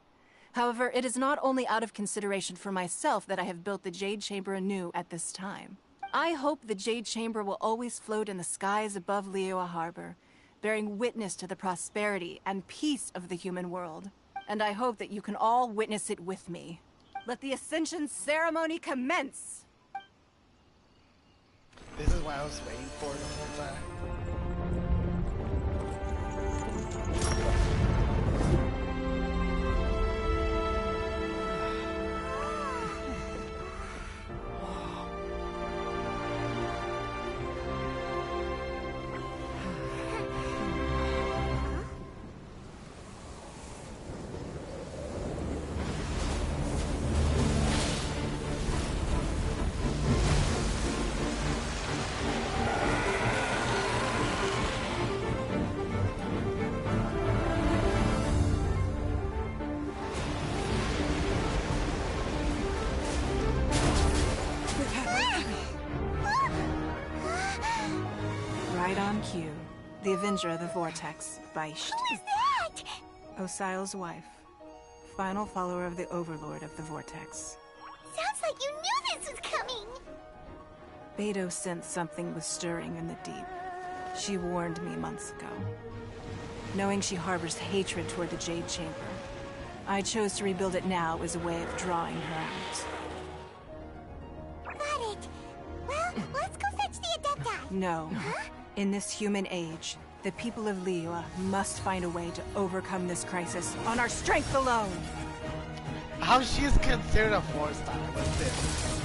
However, it is not only out of consideration for myself that I have built the Jade Chamber anew at this time. I hope the Jade Chamber will always float in the skies above Liyue Harbor, bearing witness to the prosperity and peace of the human world. And I hope that you can all witness it with me. Let the Ascension ceremony commence! This is what I was waiting for the whole time. Right on cue. The Avenger of the Vortex, Beisht. Who is that? Osial's wife. Final follower of the Overlord of the Vortex. Sounds like you knew this was coming! Beidou sensed something was stirring in the deep. She warned me months ago. Knowing she harbors hatred toward the Jade Chamber, I chose to rebuild it now as a way of drawing her out. Got it. Well, let's go fetch the Adepti. No. Huh? In this human age, the people of Liyue must find a way to overcome this crisis on our strength alone! How she's considered a 4-star, what's this?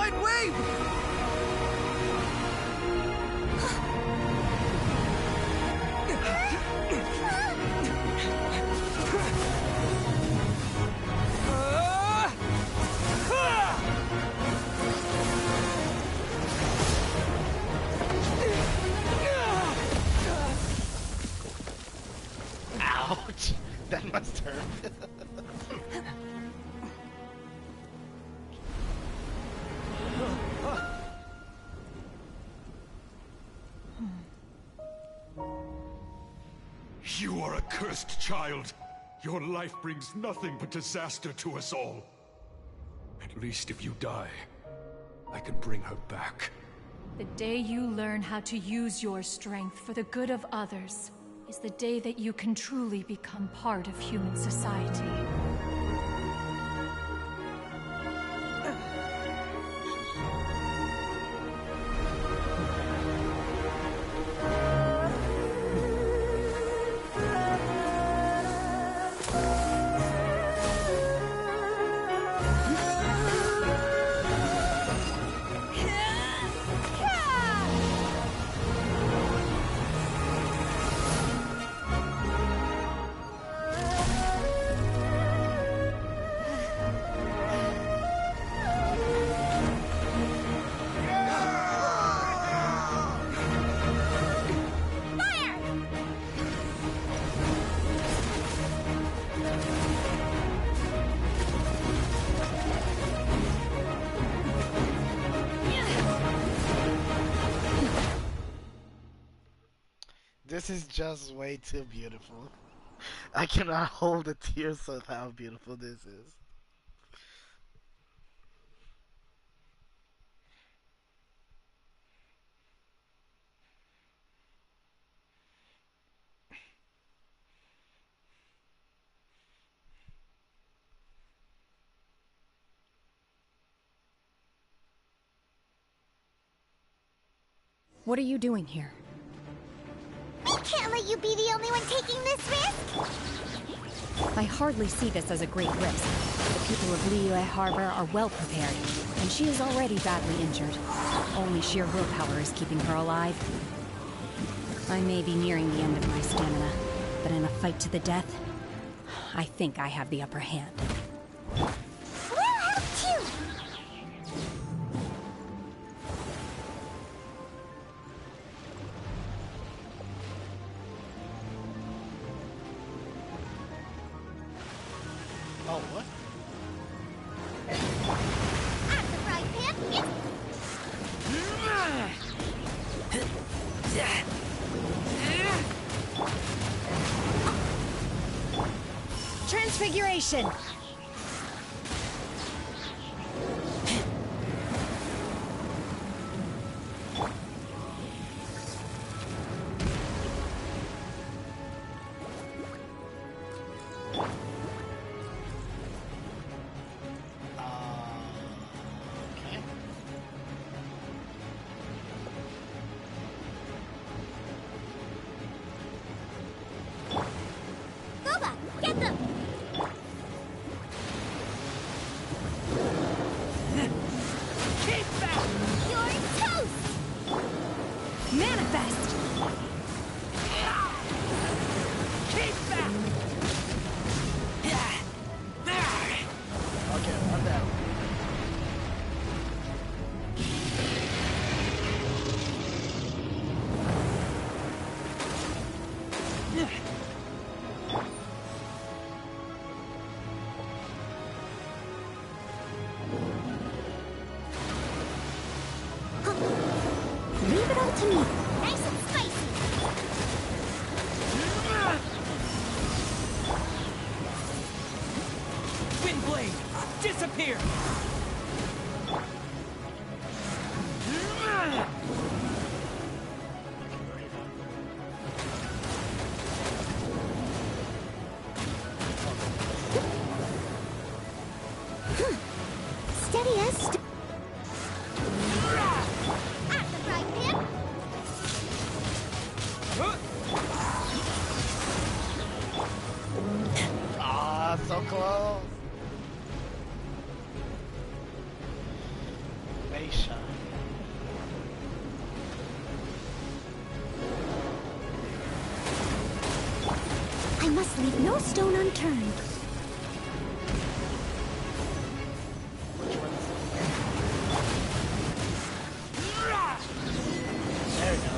Tide wave! Ouch! That must hurt. You are a cursed child. Your life brings nothing but disaster to us all. At least if you die, I can bring her back. The day you learn how to use your strength for the good of others is the day that you can truly become part of human society. This is just way too beautiful. I cannot hold the tears of how beautiful this is. What are you doing here? We can't let you be the only one taking this risk! I hardly see this as a great risk. The people of Liyue Harbor are well prepared, and she is already badly injured. Only sheer willpower is keeping her alive. I may be nearing the end of my stamina, but in a fight to the death, I think I have the upper hand. We'll help too! Oh, what? At the frying pan, Transfiguration! Boba, get them! Keep back! You're toast! Manifest! Keep back! Okay, I'm down. Leave it all to me. Nice and spicy. Windblade, disappear! Steady as at the frying pan. Ah, so close. I must leave no stone unturned. There we go.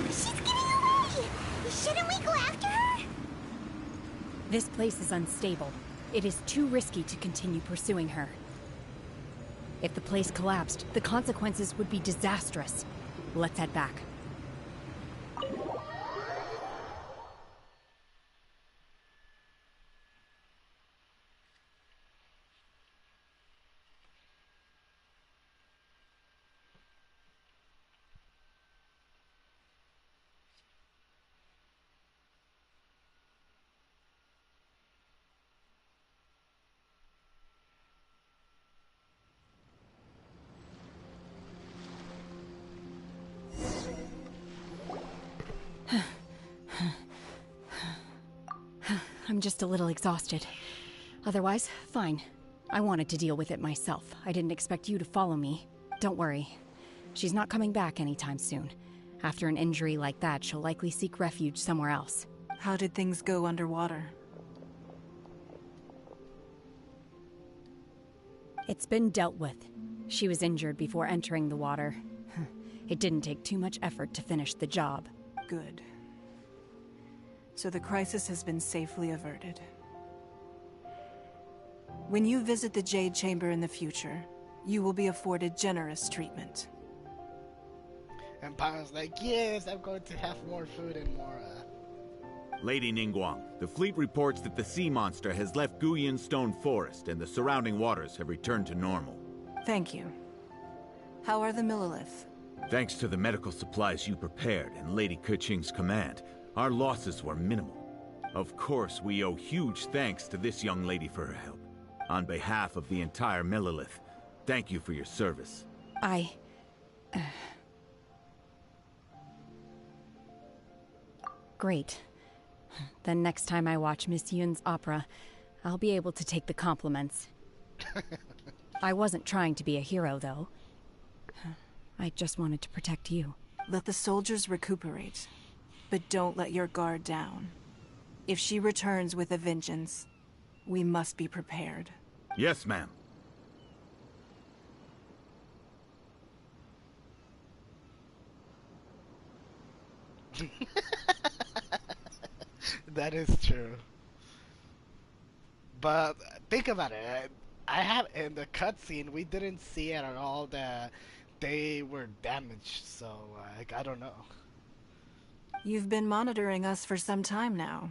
She's getting away! Shouldn't we go after her? This place is unstable. It is too risky to continue pursuing her. If the place collapsed, the consequences would be disastrous. Let's head back. I'm just a little exhausted. Otherwise, fine. I wanted to deal with it myself. I didn't expect you to follow me. Don't worry. She's not coming back anytime soon. After an injury like that, she'll likely seek refuge somewhere else. How did things go underwater? It's been dealt with. She was injured before entering the water. It didn't take too much effort to finish the job. Good. So the crisis has been safely averted. When you visit the Jade Chamber in the future, you will be afforded generous treatment. And Paimon's like, yes, I'm going to have more food and more, Lady Ningguang, the fleet reports that the sea monster has left Guyan Stone Forest and the surrounding waters have returned to normal. Thank you. How are the Millilith? Thanks to the medical supplies you prepared and Lady Keqing's command, our losses were minimal. Of course, we owe huge thanks to this young lady for her help. On behalf of the entire Millilith, thank you for your service. Great. Then next time I watch Miss Yun's opera, I'll be able to take the compliments. I wasn't trying to be a hero, though. I just wanted to protect you. Let the soldiers recuperate, but don't let your guard down. If she returns with a vengeance, we must be prepared. Yes, ma'am. That is true. But think about it. I have in the cutscene we didn't see at all that they were damaged. So like I don't know. You've been monitoring us for some time now.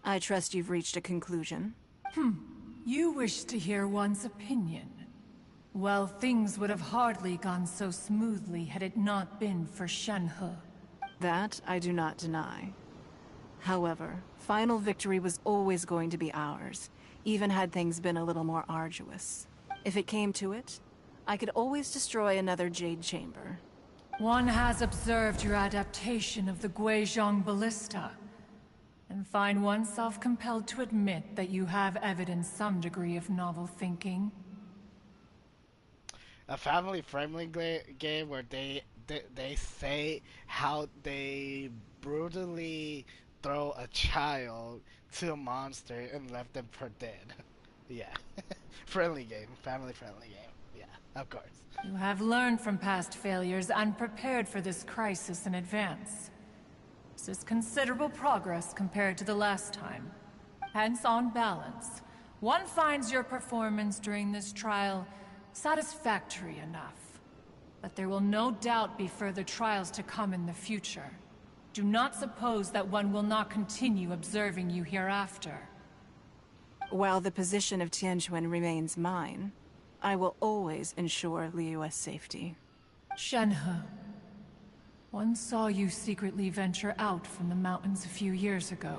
I trust you've reached a conclusion. You wish to hear one's opinion. Well, things would have hardly gone so smoothly had it not been for Shenhe. That I do not deny. However, final victory was always going to be ours, even had things been a little more arduous. If it came to it, I could always destroy another Jade Chamber. One has observed your adaptation of the Guizhong Ballista, and find oneself compelled to admit that you have evidenced some degree of novel thinking. A family-friendly game where they say how they brutally throw a child to a monster and left them for dead. Yeah. Friendly game. Family-friendly game. Yeah, of course. You have learned from past failures and prepared for this crisis in advance. This is considerable progress compared to the last time. Hence, on balance, one finds your performance during this trial satisfactory enough. But there will no doubt be further trials to come in the future. Do not suppose that one will not continue observing you hereafter. While the position of Tianquan remains mine, I will always ensure Liyue's safety. Shenhe, one saw you secretly venture out from the mountains a few years ago,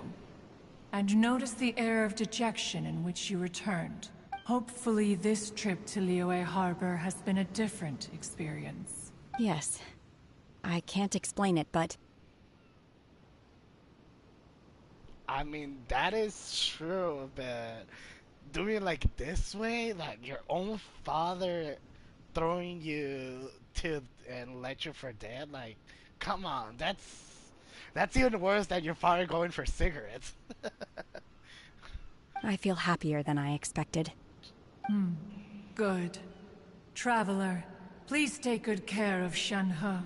and noticed the air of dejection in which you returned. Hopefully this trip to Liyue Harbor has been a different experience. Yes. I can't explain it, but... I mean, that is true, but doing it like this way, like your own father throwing you to and let you for dead, like, come on, that's That's even worse than your father going for cigarettes. I feel happier than I expected. Good. Traveler, please take good care of Shenhe.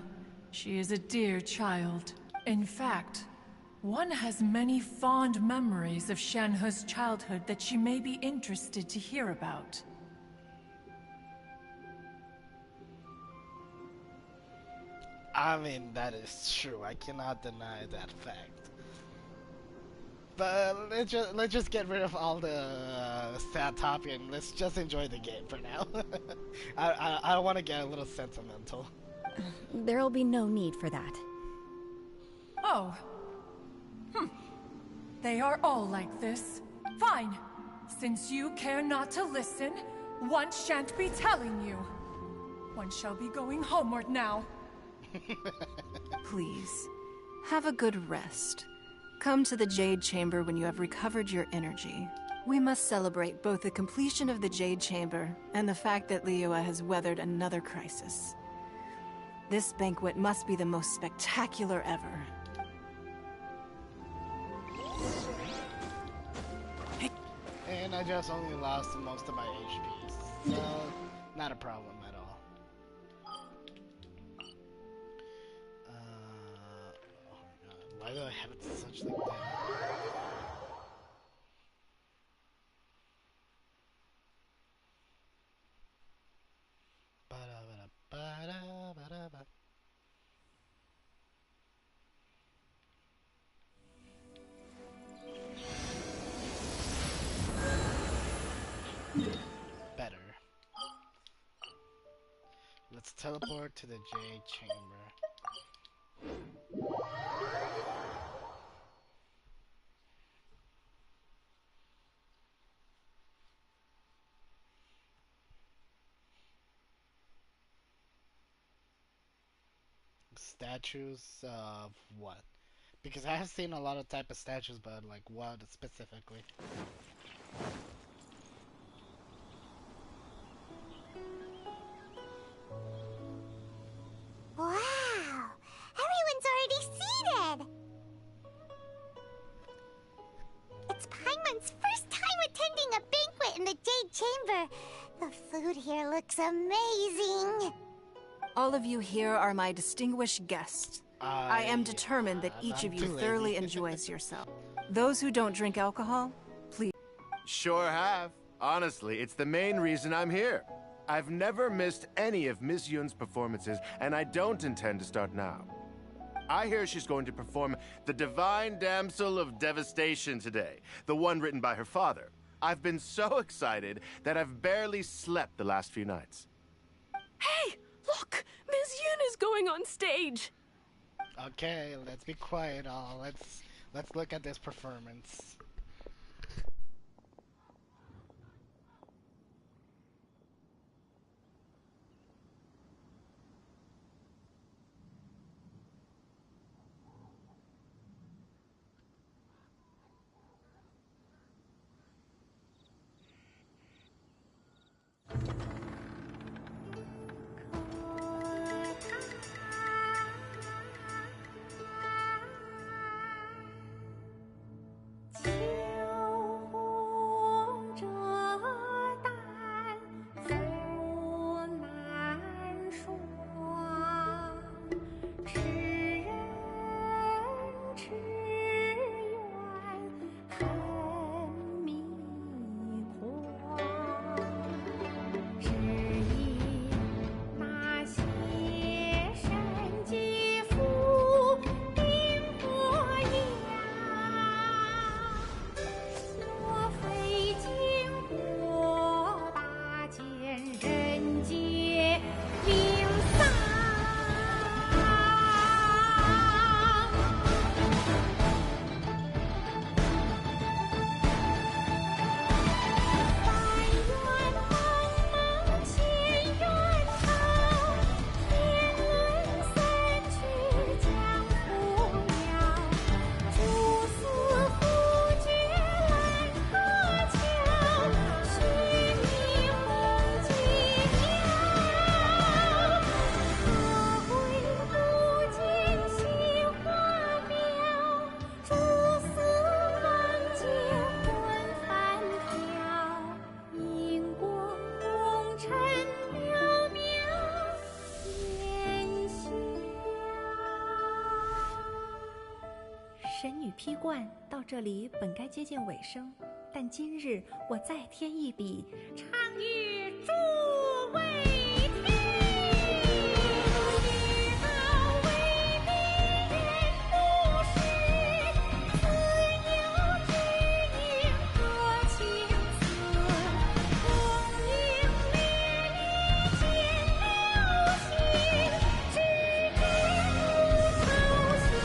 She is a dear child. In fact, one has many fond memories of Shenhe's childhood that she may be interested to hear about. I mean, that is true. I cannot deny that fact. But let's just get rid of all the sad topic and let's just enjoy the game for now. I don't want to get a little sentimental. There'll be no need for that. Oh. They are all like this. Fine. Since you care not to listen, one shan't be telling you. One shall be going homeward now. Please, have a good rest. Come to the Jade Chamber when you have recovered your energy. We must celebrate both the completion of the Jade Chamber and the fact that Liyue has weathered another crisis. This banquet must be the most spectacular ever. And I just only lost most of my HP, so not a problem at all. Oh my god, why do I have it such like that? Ba-da-ba-da-ba-da-ba-da-ba. Better. Let's teleport to the Jade Chamber. Statues of what? Because I have seen a lot of type of statues, but like what specifically? Wow! Everyone's already seated! It's Paimon's first time attending a banquet in the Jade Chamber. The food here looks amazing. All of you here are my distinguished guests. I am determined that each of you thoroughly enjoys yourself. Those who don't drink alcohol, please. Sure have. Honestly, it's the main reason I'm here. I've never missed any of Miss Yun's performances, and I don't intend to start now. I hear she's going to perform The Divine Damsel of Devastation today, the one written by her father. I've been so excited that I've barely slept the last few nights. Hey! Look! Miss Yun is going on stage! Okay, let's be quiet all. Let's look at this performance. 神女披冠到这里本该接近尾声，但今日我再添一笔，倡议诸位听，知道为敌人不是，自有知音多情色，功名利见了心，只知不偷心。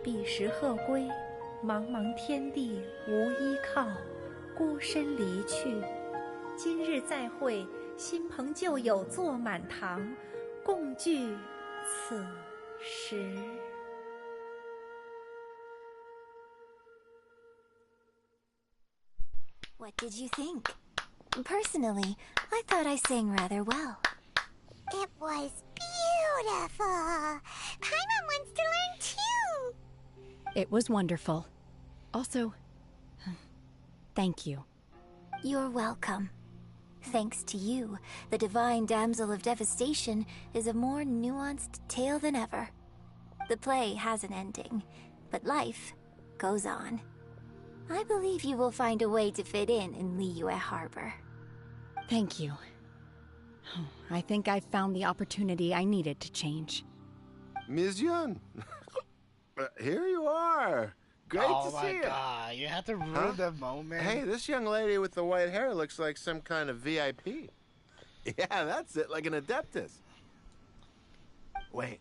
彼时鹤归，茫茫天地无依靠，孤身离去。今日再会，新朋旧友坐满堂，共聚此时。What did you think? Personally, I thought I sang rather well. It was beautiful. Paimon wants to learn too. It was wonderful. Also, thank you. You're welcome. Thanks to you, the Divine Damsel of Devastation is a more nuanced tale than ever. The play has an ending, but life goes on. I believe you will find a way to fit in Liyue Harbor. Thank you. I think I've found the opportunity I needed to change. Ms. Yun, here you are. Great to see you. Oh my god, you had to ruin the moment. Hey, this young lady with the white hair looks like some kind of VIP. Yeah, that's it, like an Adeptus. Wait,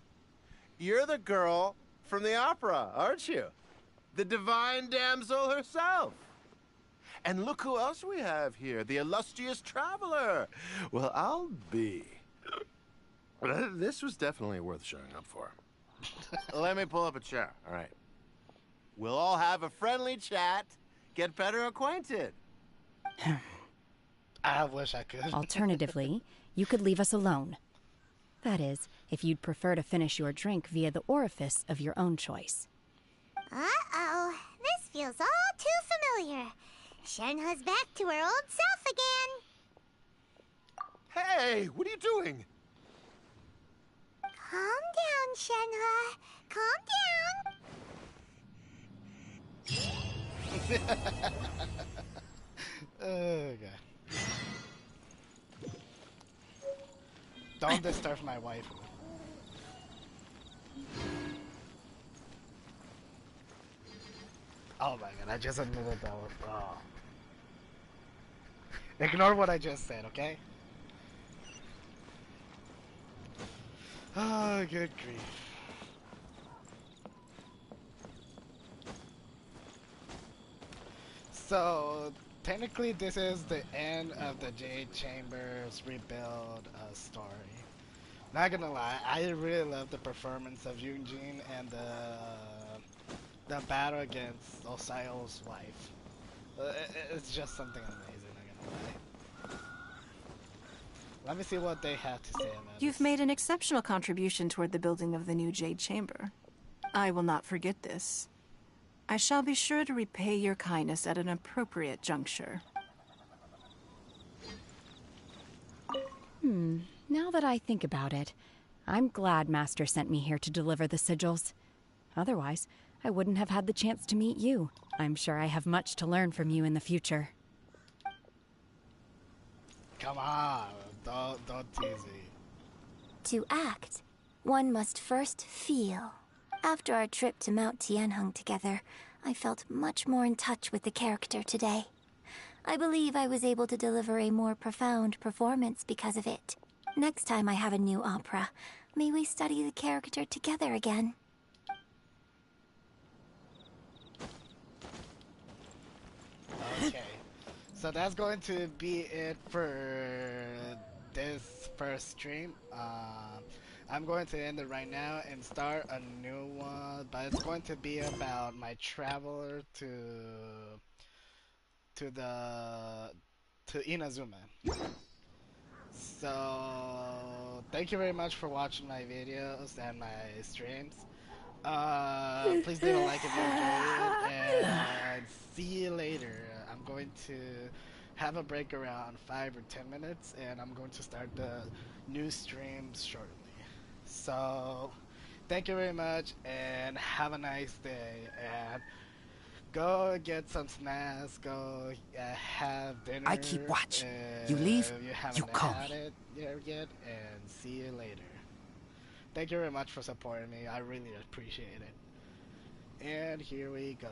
you're the girl from the opera, aren't you? The Divine Damsel herself. And look who else we have here, the illustrious traveler. Well, I'll be. This was definitely worth showing up for. Let me pull up a chair, all right. We'll all have a friendly chat, get better acquainted. I wish I could. Alternatively, you could leave us alone. That is, if you'd prefer to finish your drink via the orifice of your own choice. Uh-oh, this feels all too familiar. Shenhe's back to her old self again. Hey, what are you doing? Calm down, Shenhe. Calm down. Okay. Don't disturb my wife. Oh my god, I just admitted that was. Oh. Ignore what I just said, okay? Oh, good grief. So, technically this is the end of the Jade Chamber's rebuild story. Not gonna lie, I really love the performance of Yunjin and the battle against Osayo's wife. It's just something amazing, not gonna lie. Let me see what they have to say about it. You've made an exceptional contribution toward the building of the new Jade Chamber. I will not forget this. I shall be sure to repay your kindness at an appropriate juncture. Now that I think about it, I'm glad Master sent me here to deliver the sigils. Otherwise, I wouldn't have had the chance to meet you. I'm sure I have much to learn from you in the future. Come on, don't tease me. To act, one must first feel. After our trip to Mount Tianheng together, I felt much more in touch with the character today. I believe I was able to deliver a more profound performance because of it. Next time I have a new opera, may we study the character together again. Okay, so that's going to be it for this first stream. I'm going to end it right now and start a new one, but it's going to be about my traveler to Inazuma. So thank you very much for watching my videos and my streams. Please leave a like if you enjoyed it, and see you later. I'm going to have a break around 5 or 10 minutes, and I'm going to start the new streams shortly. So, thank you very much, and have a nice day. And go get some snacks. Go have dinner. I keep watch. You leave, You haven't you call had me. it yet, and see you later. Thank you very much for supporting me. I really appreciate it. And here we go.